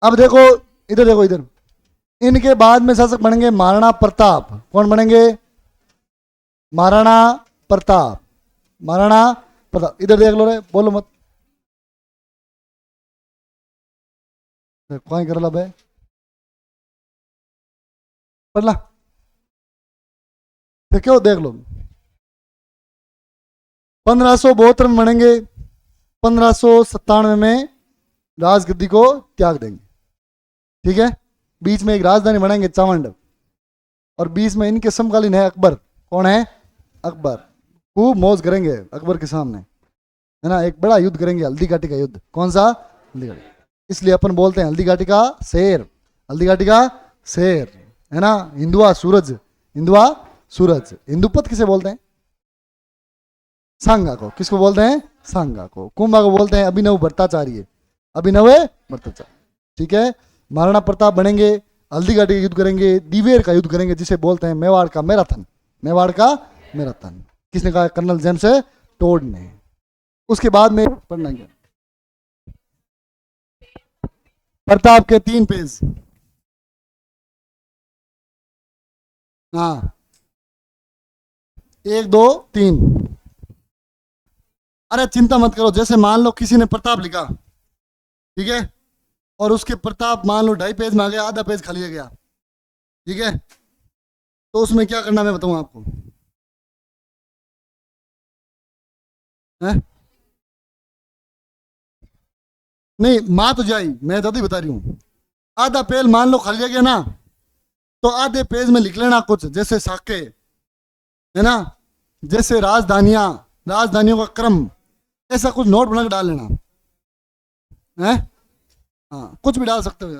अब देखो, इधर देखो इधर। इनके बाद में शासक बनेंगे महाराणा प्रताप। कौन बनेंगे? महाराणा प्रताप। महाराणा प्रताप, इधर देख लो रे, बोलो मत। कौन कर ला बे, पढ़ ला, फिर क्यों, देख लो। 1572 में बनेंगे, 1597 में राजगद्दी को त्याग देंगे। ठीक है। बीच में एक राजधानी बनाएंगे चावंड, और बीच में इनके समकालीन है अकबर। कौन है? अकबर। खूब मौज करेंगे अकबर के सामने, है ना। एक बड़ा युद्ध करेंगे, हल्दी घाटी का युद्ध। कौन सा? हल्दी घाटी। इसलिए अपन बोलते हैं हल्दी घाटी का शेर, हल्दी घाटी का शेर, है ना। हिंदुआ सूरज, हिंदुआ सूरज। हिंदुपत किसे बोलते हैं? सांगा को। किसको बोलते हैं? सांगा को। कुंभा को बोलते हैं अभिनव भट्टाचार्य, अभिनव भट्टाचार्य। ठीक है। महाराणा प्रताप बनेंगे, हल्दी घाटी का युद्ध करेंगे, दिवेर का युद्ध करेंगे, जिसे बोलते हैं मेवाड़ का मैराथन। मेवाड़ का मैराथन किसने कहा? कर्नल जेम्स टोड ने। उसके बाद में पढ़ना क्या? प्रताप के 3 पेज। हाँ, 1 2 3। अरे चिंता मत करो, जैसे मान लो किसी ने प्रताप लिखा, ठीक है, और उसके प्रताप मान लो 2.5 पेज में आ गया, आधा पेज खाली रह गया, ठीक है, तो उसमें क्या करना मैं बताऊं आपको, है? नहीं, माँ तो जाई, मैं दादी बता रही हूँ। आधा पेज मान लो खाली रह गया ना, तो आधे पेज में लिख लेना कुछ, जैसे साके, है ना, जैसे राजधानियां, राजधानियों का क्रम, ऐसा कुछ नोट बना के डाल लेना है। हाँ, कुछ भी डाल सकते हो।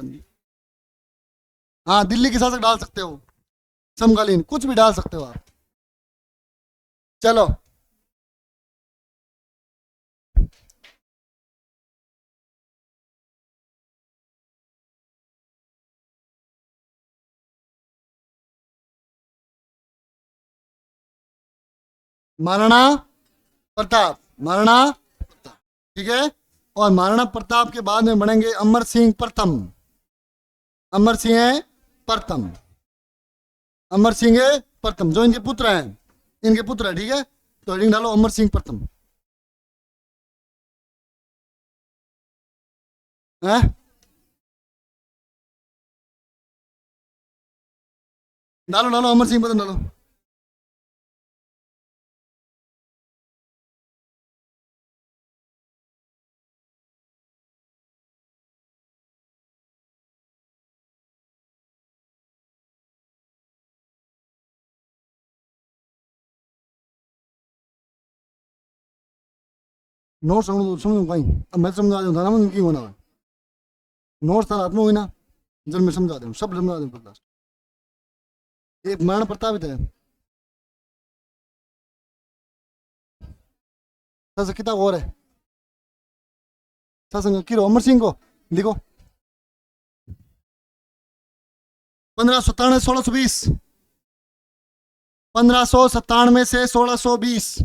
हाँ, दिल्ली के शासक डाल सकते हो, समकालीन कुछ भी डाल सकते हो आप। चलो, महाराणा प्रताप, महाराणा प्रताप, ठीक है। और महाराणा प्रताप के बाद में बनेंगे अमर सिंह प्रथम। अमर सिंह है प्रथम, अमर सिंह है प्रथम, जो इनके पुत्र हैं, इनके पुत्र है, ठीक है। तो हेडिंग डालो अमर सिंह प्रथम, है। डालो डालो अमर सिंह प्रथम डालो। नोट समझ समझ कहीं, अब मैं समझा दूँ था ना, क्यों होना है। नोट था हाथ में हुई ना, जब मैं समझा दूँ, सब समझा दूँ। एक महाराणा प्रताप ही थे, किताब और है, सत्संग किरो अमर सिंह को लिखो। 1597 1620, 1597 से 1620।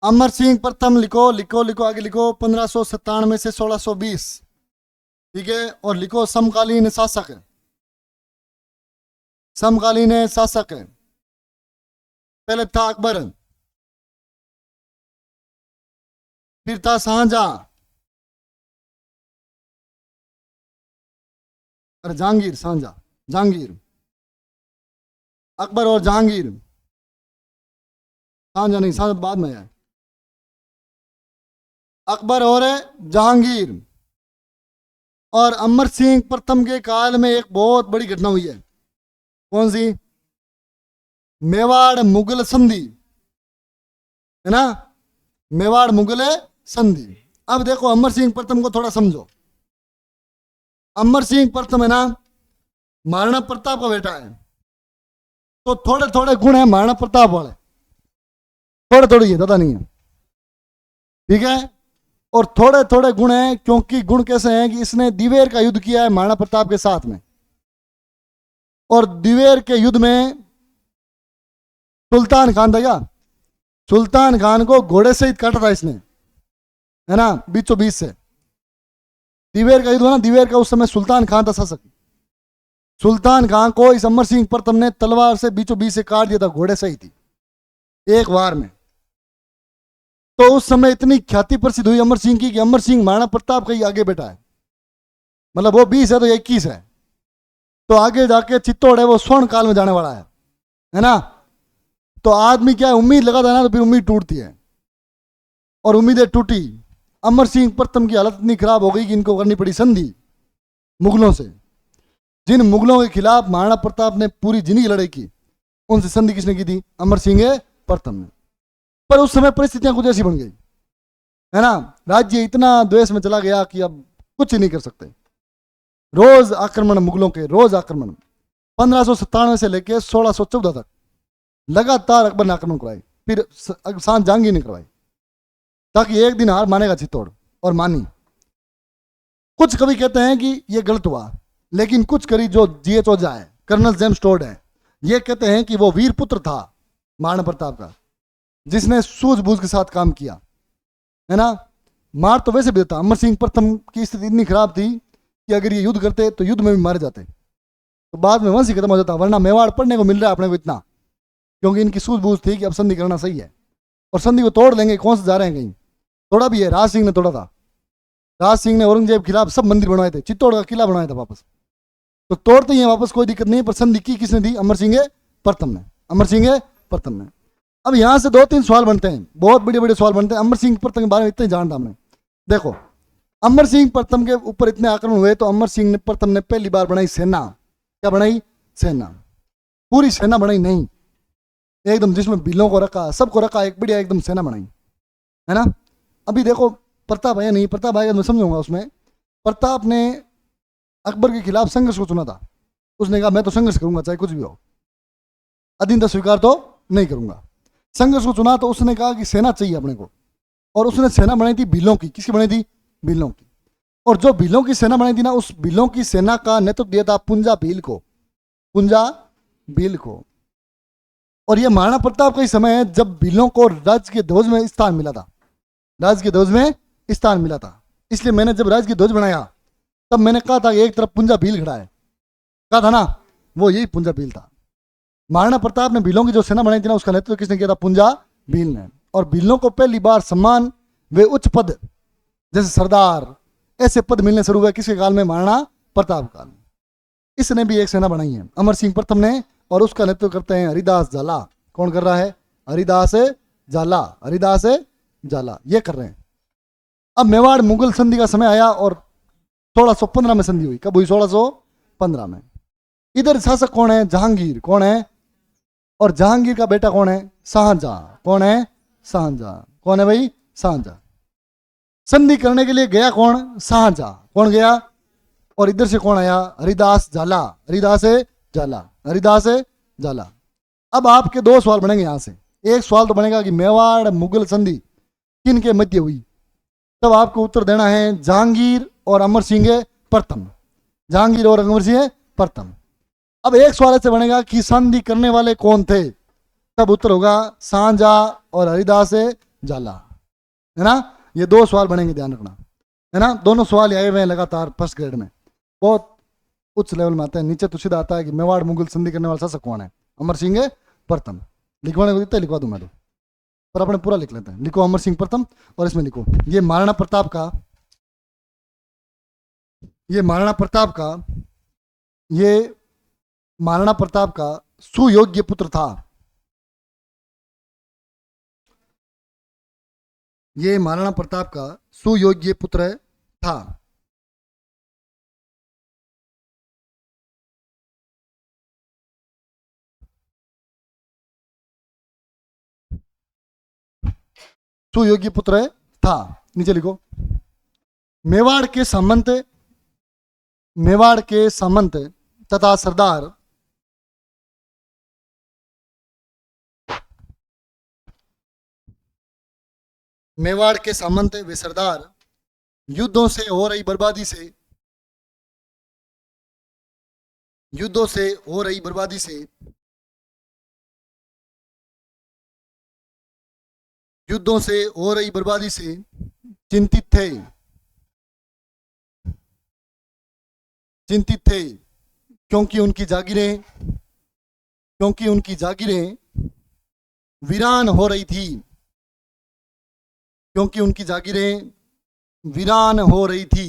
अमर सिंह प्रथम लिखो लिखो लिखो, आगे लिखो 1597 से 1620। ठीक है, और लिखो समकालीन शासक। समकालीन शासक पहले था अकबर, फिर था शाहजहां, अरे जहांगीर, शाहजहां जहांगीर, अकबर और जहांगीर, शाहजहां नहीं, शाहजहां बाद में है। अकबर और जहांगीर। और अमर सिंह प्रथम के काल में एक बहुत बड़ी घटना हुई है। कौन सी? मेवाड़ मुगल संधि, है ना, मेवाड़ मुगल संधि। अब देखो अमर सिंह प्रथम को थोड़ा समझो। अमर सिंह प्रथम है ना, महाराणा प्रताप का बेटा है, तो थोड़े थोड़े गुण है महाराणा प्रताप वाले, थोड़े थोड़े, ये ज्यादा नहीं है। ठीक है, और थोड़े थोड़े गुण हैं, क्योंकि गुण कैसे हैं कि इसने दिवेर का युद्ध किया है महाराणा प्रताप के साथ में, और दिवेर के युद्ध में सुल्तान खान था क्या, सुल्तान खान को घोड़े से ही काटा था इसने, है ना, बीचों बीच से। दिवेर का युद्ध ना, दिवेर का उस समय सुल्तान खान था शासक। सुल्तान खान को इस अमर सिंह प्रथम ने तलवार से बीचों बीच से काट दिया था, घोड़े से ही थी, एक वार में। तो उस समय इतनी ख्याति प्रसिद्ध हुई अमर सिंह की कि अमर सिंह महाराणा प्रताप का ही आगे बेटा है, मतलब वो 20 है तो 21 है, तो आगे जाके चित्तौड़ है वो स्वर्ण काल में जाने वाला है ना। तो आदमी क्या है, उम्मीद लगाता है ना, तो फिर उम्मीद टूटती है, और उम्मीदें टूटी। अमर सिंह प्रथम की हालत इतनी खराब हो गई कि इनको करनी पड़ी संधि मुगलों से। जिन मुगलों के खिलाफ महाराणा प्रताप ने पूरी जिंदगी लड़ाई की, उनसे संधि किसने की थी? अमर सिंह प्रथम ने। पर उस समय परिस्थितियां कुछ ऐसी बन गई, है ना, राज्य इतना द्वेष में चला गया कि अब कुछ ही नहीं कर सकते। रोज आक्रमण मुगलों के, रोज आक्रमण। 1597 से लेकर 1614 तक लगातार अकबर ने आक्रमण करवाए, फिर शाह जहांगीर ने करवाई, ताकि एक दिन हार मानेगा चित्तौड़, और मानी। कुछ कवि कहते हैं कि यह गलत हुआ, लेकिन कुछ कवि जो जीएच ओझा है, कर्नल जेम्स टोड है, ये कहते हैं कि वो वीर पुत्र था महाराणा प्रताप का, जिसने सूझबूझ के साथ काम किया, है ना। मार तो वैसे भी देता। अमर सिंह प्रथम की स्थिति इतनी खराब थी कि अगर ये युद्ध करते तो युद्ध में भी मारे जाते, तो बाद में वंश ही खत्म हो जाता। वरना मेवाड़ पढ़ने को मिल रहा है अपने को इतना, क्योंकि इनकी सूझबूझ थी कि अब संधि करना सही है, और संधि को तोड़ लेंगे, कौन से जा रहे हैं कहीं। तोड़ा भी है, राज सिंह ने तोड़ा था। राज सिंह ने औरंगजेब के खिलाफ सब मंदिर बनवाए थे, चित्तौड़ का किला बनवाया था वापस, तो तोड़ते ही है वापस, कोई दिक्कत नहीं। पर संधि की किसने दी? अमर सिंह प्रथम ने, अमर सिंह प्रथम ने। अब यहां से 2-3 सवाल बनते हैं, बहुत बड़े बड़े सवाल बनते हैं। अमर सिंह प्रथम के बारे में इतना ही जानता हमने। देखो, अमर सिंह प्रथम के ऊपर इतने आक्रमण हुए, तो अमर सिंह प्रथम ने पहली बार बनाई सेना। क्या बनाई? सेना। पूरी सेना बनाई नहीं, एकदम जिसमें बिलों को रखा, सबको रखा, एक बढ़िया एकदम सेना बनाई, है ना। अभी देखो प्रताप आया नहीं, प्रताप आएगा मैं समझूंगा। उसमें प्रताप ने अकबर के खिलाफ संघर्ष को चुना था। उसने कहा मैं तो संघर्ष करूंगा चाहे कुछ भी हो, अधीनता स्वीकार तो नहीं करूंगा। संघर्ष को चुना, तो उसने कहा कि सेना चाहिए अपने को, और उसने सेना बनाई थी भीलों की। किसकी बनाई थी? भीलों की। और जो भीलों की सेना बनाई थी ना, उस भीलों की सेना का नेतृत्व दिया था पुंजा भील को, पुंजा भील को। और यह महाराणा प्रताप का ही समय है जब भीलों को राज्य के ध्वज में स्थान मिला था, राज्य के ध्वज में स्थान मिला था। इसलिए मैंने जब राज्य की ध्वज बनाया, तब मैंने कहा था एक तरफ पुंजा भील खड़ा है, कहा था ना, वो यही पुंजा भील था। महाराणा प्रताप ने भीलों की जो सेना बनाई थी ना, उसका नेतृत्व किसने किया था? पुंजा भील ने। और भीलों को पहली बार सम्मान वे उच्च पद जैसे सरदार, ऐसे पद मिलने शुरू हुए किसके काल में? महाराणा प्रताप काल में। इसने भी एक सेना बनाई है अमर सिंह प्रथम ने, और उसका नेतृत्व करते हैं हरिदास झाला। कौन कर रहा है? हरिदास झाला, हरिदास झाला ये कर रहे हैं। अब मेवाड़ मुगल संधि का समय आया, और 1615 में संधि हुई। कब हुई? 1615 में। इधर शासक कौन है? जहांगीर। कौन है? और जहांगीर का बेटा कौन है? शाहजहां। कौन है? शाहजहां। कौन है भाई? शाहजहां। संधि करने के लिए गया कौन? शाहजहां। कौन गया? और इधर से कौन आया? हरिदास झाला, हरिदास झाला, हरिदास झाला। अब आपके 2 सवाल बनेंगे यहां से। एक सवाल तो बनेगा कि मेवाड़ मुगल संधि किन के मध्य हुई, तब आपको उत्तर देना है जहांगीर और अमर सिंह प्रथम। जहांगीर और अमर सिंह प्रथम। अब एक सवाल ऐसे बनेगा कि संधि करने वाले कौन थे, तब उत्तर होगा शाहजहां और हरिदास झाला, है ना। ये दो सवाल बनेंगे, ध्यान रखना, है ना। दोनों सवाल आए हुए हैं लगातार फर्स्ट ग्रेड में, बहुत उच्च लेवल में आते हैं। नीचे तो सीधा आता है कि मेवाड़ मुगल संधि करने वाला शासक कौन है, अमर सिंह प्रथम। लिखवाने को देते लिखवा दूं मैं तो, पर अपने पूरा लिख लेते हैं। लिखो अमर सिंह प्रथम, और इसमें लिखो ये महाराणा प्रताप का, ये महाराणा प्रताप का, ये महाराणा प्रताप का सुयोग्य पुत्र था। ये महाराणा प्रताप का सुयोग्य पुत्र था। सुयोग्य पुत्र था। नीचे लिखो मेवाड़ के सामंत, मेवाड़ के सामंत तथा सरदार, मेवाड़ के सामंत वे सरदार युद्धों से हो रही बर्बादी से, युद्धों से हो रही बर्बादी से, युद्धों से हो रही बर्बादी से चिंतित थे, चिंतित थे, क्योंकि उनकी जागीरें, क्योंकि उनकी जागीरें वीरान हो रही थी, क्योंकि उनकी जागीरें वीरान हो रही थी।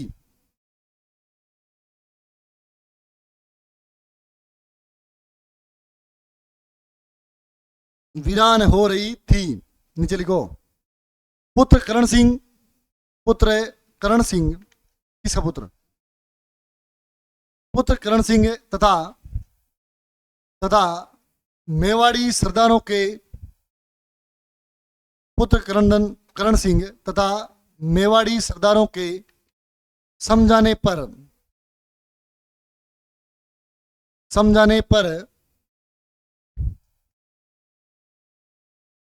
वीरान हो रही थी। नीचे लिखो पुत्र करण सिंह, पुत्र करण सिंह, किसका पुत्र, पुत्र करण सिंह तथा तथा मेवाड़ी सरदारों के, पुत्र करण सिंह तथा मेवाड़ी सरदारों के समझाने पर, समझाने पर,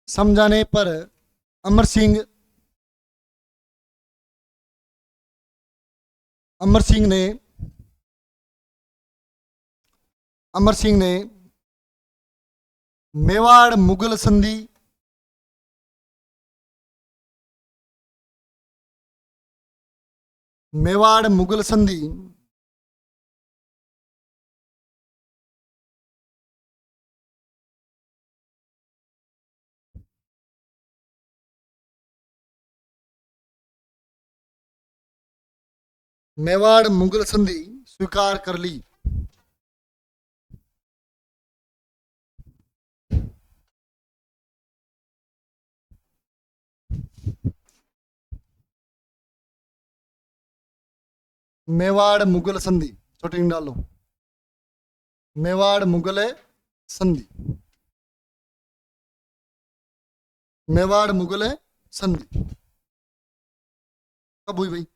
समझाने पर अमर सिंह, अमर सिंह ने, अमर सिंह ने मेवाड़ मुगल संधि, मेवाड़ मुगल संधि मेवाड़ मुगल संधि स्वीकार कर ली। मेवाड़ मुगल संधि छोटी डालो, मेवाड़ मुगल संधि, मेवाड़ मुगल संधि कब हुई भाई,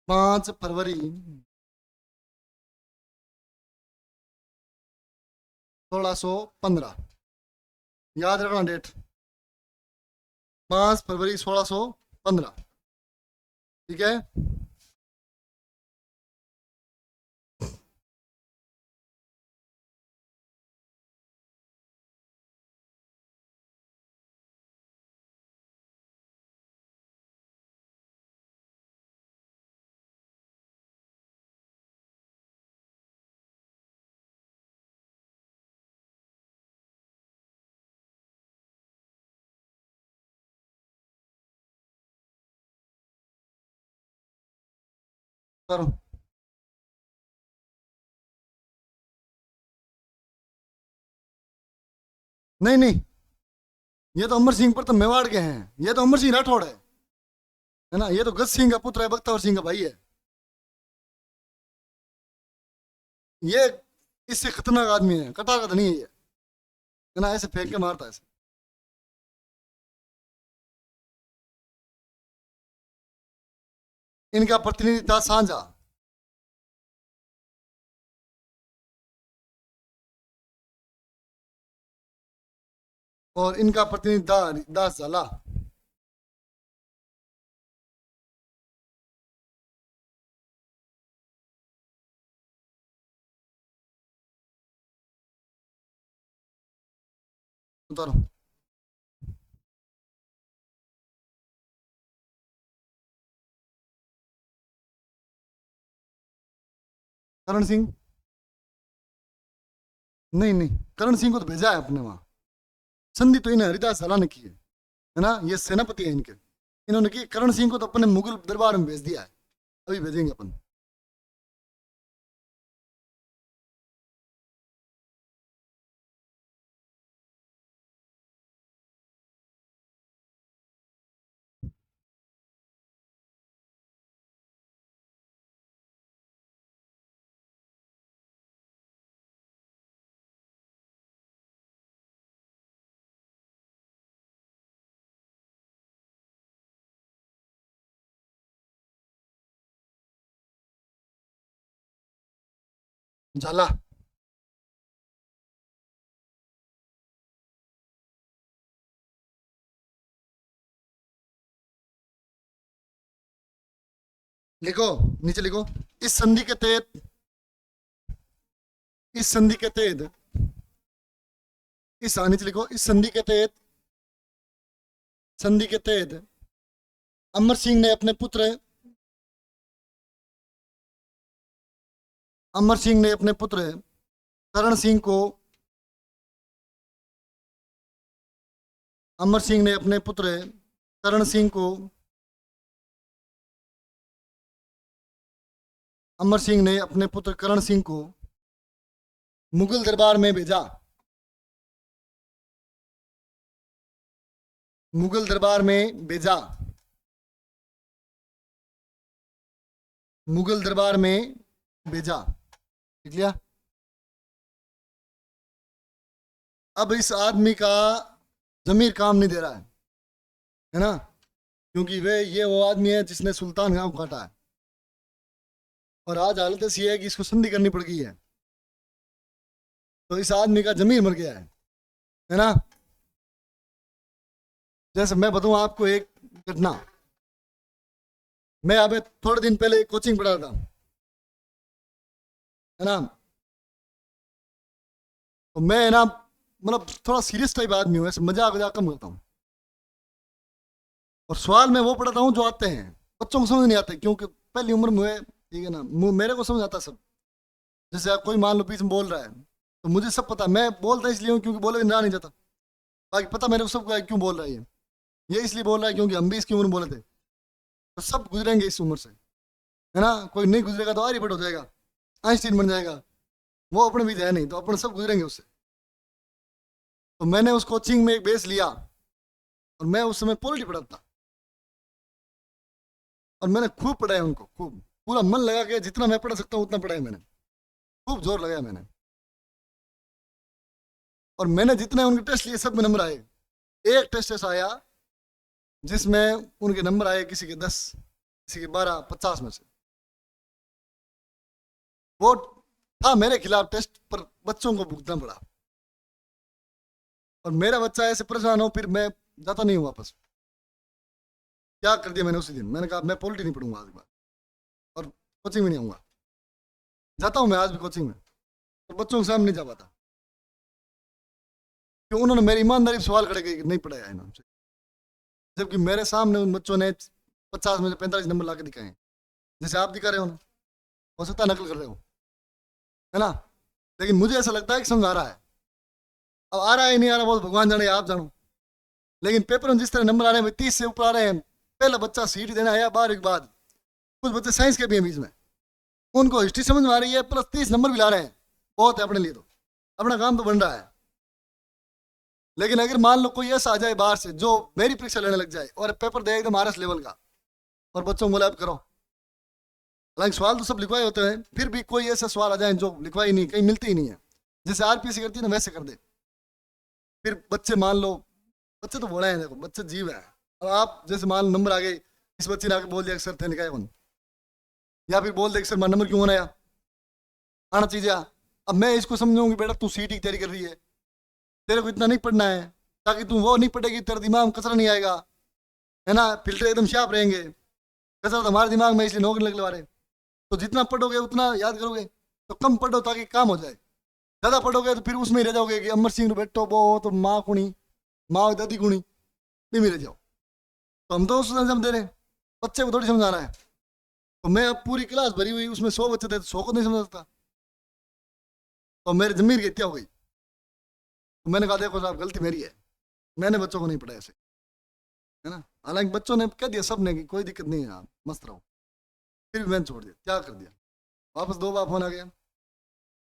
5 फरवरी 1615, याद रखना डेट, 5 फरवरी 1615, ठीक है। करो नहीं नहीं, ये तो अमर सिंह पर तो मेवाड़ के हैं, ये तो अमर सिंह राठौड़ है ना। ये तो गज सिंह का पुत्र है, बख्तावर सिंह का भाई है। ये इससे खतरनाक आदमी है, कटार का धनी है ये, है ना। ऐसे फेंक के मारता है ऐसे। इनका प्रतिनिधि था सांझा, और इनका प्रतिनिधि दास झाला। उतारो। करण सिंह, नहीं नहीं, करण सिंह को तो भेजा है अपने वहां। संधि तो इन्हें हरिदास झाला ने की है ना, ये सेनापति है इनके। इन्होंने की, करण सिंह को तो अपने मुगल दरबार में भेज दिया है, अभी भेजेंगे अपन। झाला। लिखो, नीचे लिखो। इस संधि के तहत, इस संधि के तहत, इस नीचे लिखो, इस संधि के तहत, संधि के तहत अमर सिंह ने अपने पुत्र, अमर सिंह ने अपने पुत्र करण सिंह को, अमर सिंह ने अपने पुत्र करण सिंह को, अमर सिंह ने अपने पुत्र करण सिंह को मुगल दरबार में भेजा, मुगल दरबार में भेजा, मुगल दरबार में भेजा। लिख लिया। अब इस आदमी का जमीर काम नहीं दे रहा है ना, क्योंकि वे ये वो आदमी है जिसने सुल्तान गांव काटा है, और आज हालत ऐसी है कि इसको संधि करनी पड़ गई है, तो इस आदमी का जमीर मर गया है ना। जैसे मैं बताऊं आपको एक घटना, मैं अभी थोड़े दिन पहले कोचिंग पढ़ा था, है ना, तो मैं ना मतलब थोड़ा सीरियस टाइप आदमी हूँ, ऐसे मजाक वजाक कम करता हूँ, और सवाल मैं वो पढ़ाता हूँ जो आते हैं, बच्चों को समझ नहीं आते, क्योंकि पहली उम्र में है, ठीक है ना, मेरे को समझ आता सब। जैसे आप कोई मान लो बीच में बोल रहा है, तो मुझे सब पता, मैं बोलता इसलिए हूँ क्योंकि बोले ना नहीं जाता, बाकी पता मेरे को सब क्यों बोल रहा है ये इसलिए बोल रहा है क्योंकि हम भी इसकी उम्र में बोले थे, तो सब गुजरेंगे इस उम्र से, है ना। कोई नहीं गुजरेगा तो आर्यभट्ट हो जाएगा, आइंस्टीन बन जाएगा, वो अपने भी है नहीं, तो अपने सब गुजरेंगे उससे। तो मैंने उस कोचिंग में एक बेस लिया, और मैं उस समय पॉलिटी पढ़ाता था, और मैंने खूब पढ़ाया उनको, खूब पूरा मन लगा के, जितना मैं पढ़ा सकता हूँ उतना पढ़ाया मैंने, खूब जोर लगाया मैंने, और मैंने जितने उनके टेस्ट लिए सब में नंबर आए। एक टेस्ट ऐसा आया जिसमें उनके नंबर आए किसी के 10, किसी के 12, 50 में से। वो था मेरे खिलाफ टेस्ट, पर बच्चों को भुगतना पड़ा, और मेरा बच्चा ऐसे परेशान हो, फिर मैं जाता नहीं हूँ वापस। क्या कर दिया मैंने उसी दिन, मैंने कहा मैं पॉलिटी नहीं पढ़ूंगा आज के बाद, और कोचिंग में नहीं आऊंगा। जाता हूँ मैं आज भी कोचिंग में, और बच्चों के सामने नहीं जा पाता, क्यों, उन्होंने मेरी ईमानदारी पे सवाल खड़े किए कि नहीं पढ़ाया इन्होंने, जबकि मेरे सामने उन बच्चों ने 50 में से 45 नंबर ला के दिखाए हैं, जैसे आप दिखा रहे हो ना, हो सकता है नकल कर रहे हो, है ना, लेकिन मुझे ऐसा लगता है कि समझ आ रहा है। अब आ रहा है नहीं आ रहा वो तो भगवान जाने, आप जानो, लेकिन पेपर में जिस तरह नंबर आ रहे हैं 30 से ऊपर आ रहे हैं। पहला बच्चा सीट देने आया 12 के बाद, कुछ बच्चे साइंस के भी हैं बीच में, उनको हिस्ट्री समझ में आ रही है, प्लस 30 नंबर भी ला रहे हैं, बहुत है अपने लिए, तो अपना काम तो बन रहा है। लेकिन अगर मान लो कोई ऐसा आ जाए बाहर से जो मेरी परीक्षा लेने लग जाए, और पेपर दे एकदम आरएस लेवल का, और बच्चों को बोला अब करो, हालांकि सवाल तो सब लिखवाए होते हैं, फिर भी कोई ऐसा सवाल आ जाए जो लिखवाई नहीं, कहीं मिलती ही नहीं है, जैसे आरपीएससी करती है ना वैसे कर दे, फिर बच्चे मान लो, बच्चे तो बड़े हैं, देखो बच्चे जीव है। अब आप जैसे मान लो नंबर आ गए, इस बच्चे ने आके बोल दिया सर थे निकाय कौन, या फिर बोल दे सर नंबर क्यों आया, आना चाहिए। अब मैं इसको समझाऊंगी बेटा तू सीटी की तैयारी कर रही है, तेरे को इतना नहीं पढ़ना है, ताकि तुम वो नहीं पढ़ेगी, तेरा दिमाग में कचरा नहीं आएगा, है ना, फिल्टर एकदम शार्प रहेंगे। कचरा तो हमारे दिमाग में, इसलिए नौकरी लगने वाले। तो जितना पढ़ोगे उतना याद करोगे। तो कम पढ़ो ताकि काम हो जाए, ज़्यादा पढ़ोगे तो फिर उसमें ही रह जाओगे कि अमर सिंह बैठो वो तो माँ कुणी, माँ दादी कुणी, नहीं मिले जाओ। तो हम तो समझ दे रहे हैं, बच्चे को थोड़ी समझा रहा है। तो मैं अब पूरी क्लास भरी हुई, उसमें 100 बच्चे थे, तो 100 को नहीं समझ सकता। तो मेरी जमीन की हत्या हो गई। तो मैंने कहा देखो साहब गलती मेरी है, मैंने बच्चों को नहीं पढ़ाया ऐसे, है ना। हालांकि बच्चों ने कह दिया सबने कि कोई दिक्कत नहीं है, आप मस्त रहो, फिर भी मैंने छोड़ दिया। क्या कर दिया, वापस 2 बार फोन आ गया,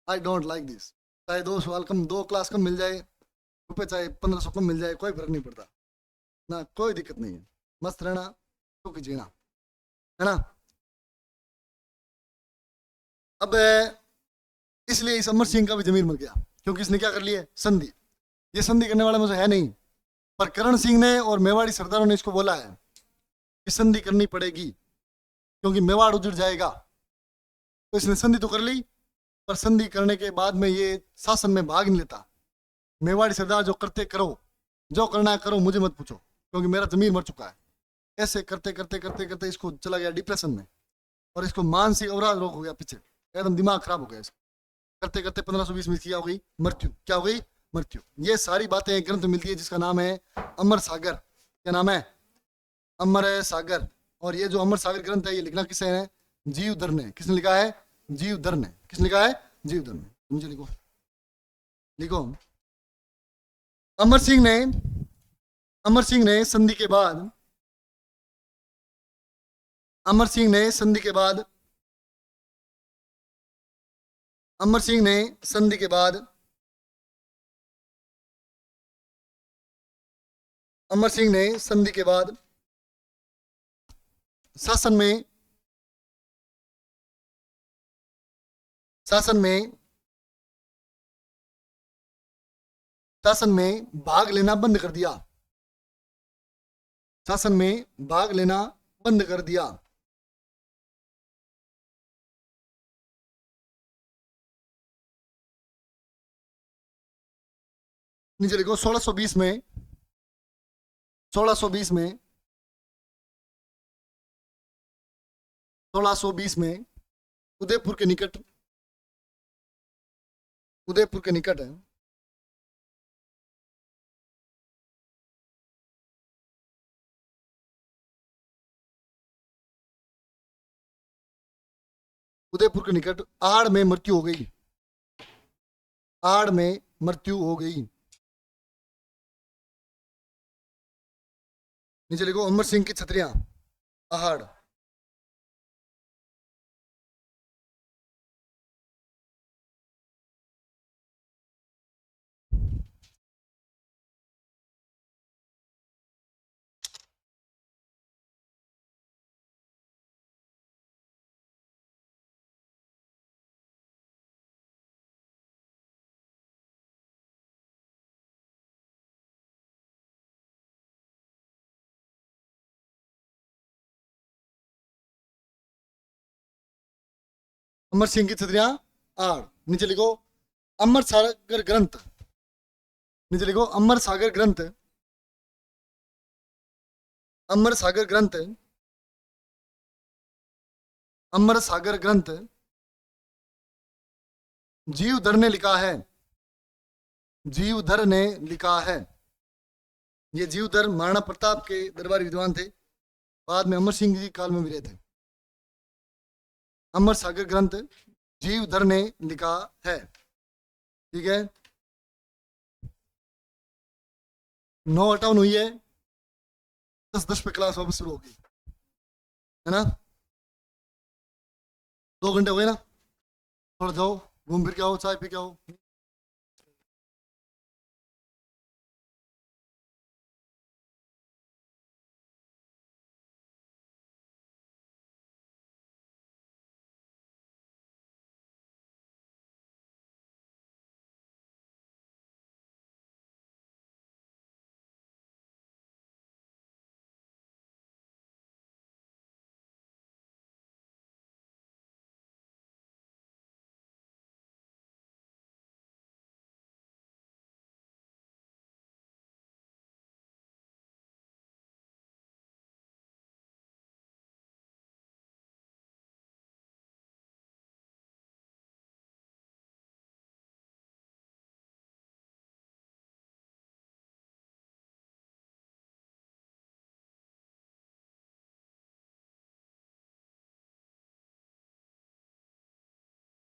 आई डोंट लाइक दिस। चाहे 2 सवाल कम, 2 क्लास कम मिल जाए, रुपये चाहे 1500 कम मिल जाए, कोई फर्क नहीं पड़ता ना, कोई दिक्कत नहीं है, मस्त रहना, सुखी जीना, है ना। अब इसलिए इस अमर सिंह का भी जमीर मर गया, क्योंकि इसने क्या कर लिया, संधि। ये संधि करने वाला मुझे है नहीं, पर करण सिंह ने और मेवाड़ी सरदारों ने इसको बोला है कि संधि करनी पड़ेगी, क्योंकि मेवाड़ उजड़ जाएगा। तो इसने संधि तो कर ली, पर संधि करने के बाद में ये शासन में भाग नहीं लेता। मेवाड़ी सरदार जो करते करो, जो करना है करो, मुझे मत पूछो, क्योंकि मेरा जमीर मर चुका है। ऐसे करते करते करते करते इसको चला गया डिप्रेशन में, और इसको मानसिक अवराध रोग हो गया, पीछे एकदम दिमाग खराब हो गया इसका। करते करते 1520 में किया हो गई मृत्यु। क्या हो गई, मृत्यु। ये सारी बातें एक ग्रंथ मिलती है जिसका नाम है अमर सागर। क्या नाम है, अमर सागर। और ये जो अमर सागर ग्रंथ है, ये लिखना किसने है, जीवधर ने। किसने लिखा है, जीवधर ने। किसने लिखा है, जीवधर ने। मुझे लिखो, लिखो। अमर सिंह ने, अमर सिंह ने संधि के बाद, अमर सिंह ने संधि के बाद, अमर सिंह ने संधि के बाद, अमर सिंह ने संधि के बाद शासन में, शासन में, शासन में भाग लेना बंद कर दिया। शासन में भाग लेना बंद कर दिया। नीचे लिखो 1620 में, 1620 में, 1620 में उदयपुर के निकट, उदयपुर के निकट है, उदयपुर के निकट आड़ में मृत्यु हो गई। आड़ में मृत्यु हो गई। नीचे लिखो अमर सिंह की छतरियां, आहड़। अमर सिंह की छतरियां आड़। नीचे लिखो अमर सागर ग्रंथ। नीचे लिखो अमर सागर ग्रंथ, अमर सागर ग्रंथ, अमर सागर ग्रंथ जीवधर ने लिखा है। जीवधर ने लिखा है। ये जीवधर महाराणा प्रताप के दरबारी विद्वान थे, बाद में अमर सिंह जी काल में भी रहे थे। अमर सागर ग्रंथ जीवधर ने लिखा है। ठीक है, 9 हुई है, 10 पे क्लास वापस शुरू होगी, है ना। 2 घंटे हो गए ना, थोड़ा जाओ घूम फिर के आओ, चाय पी के आओ।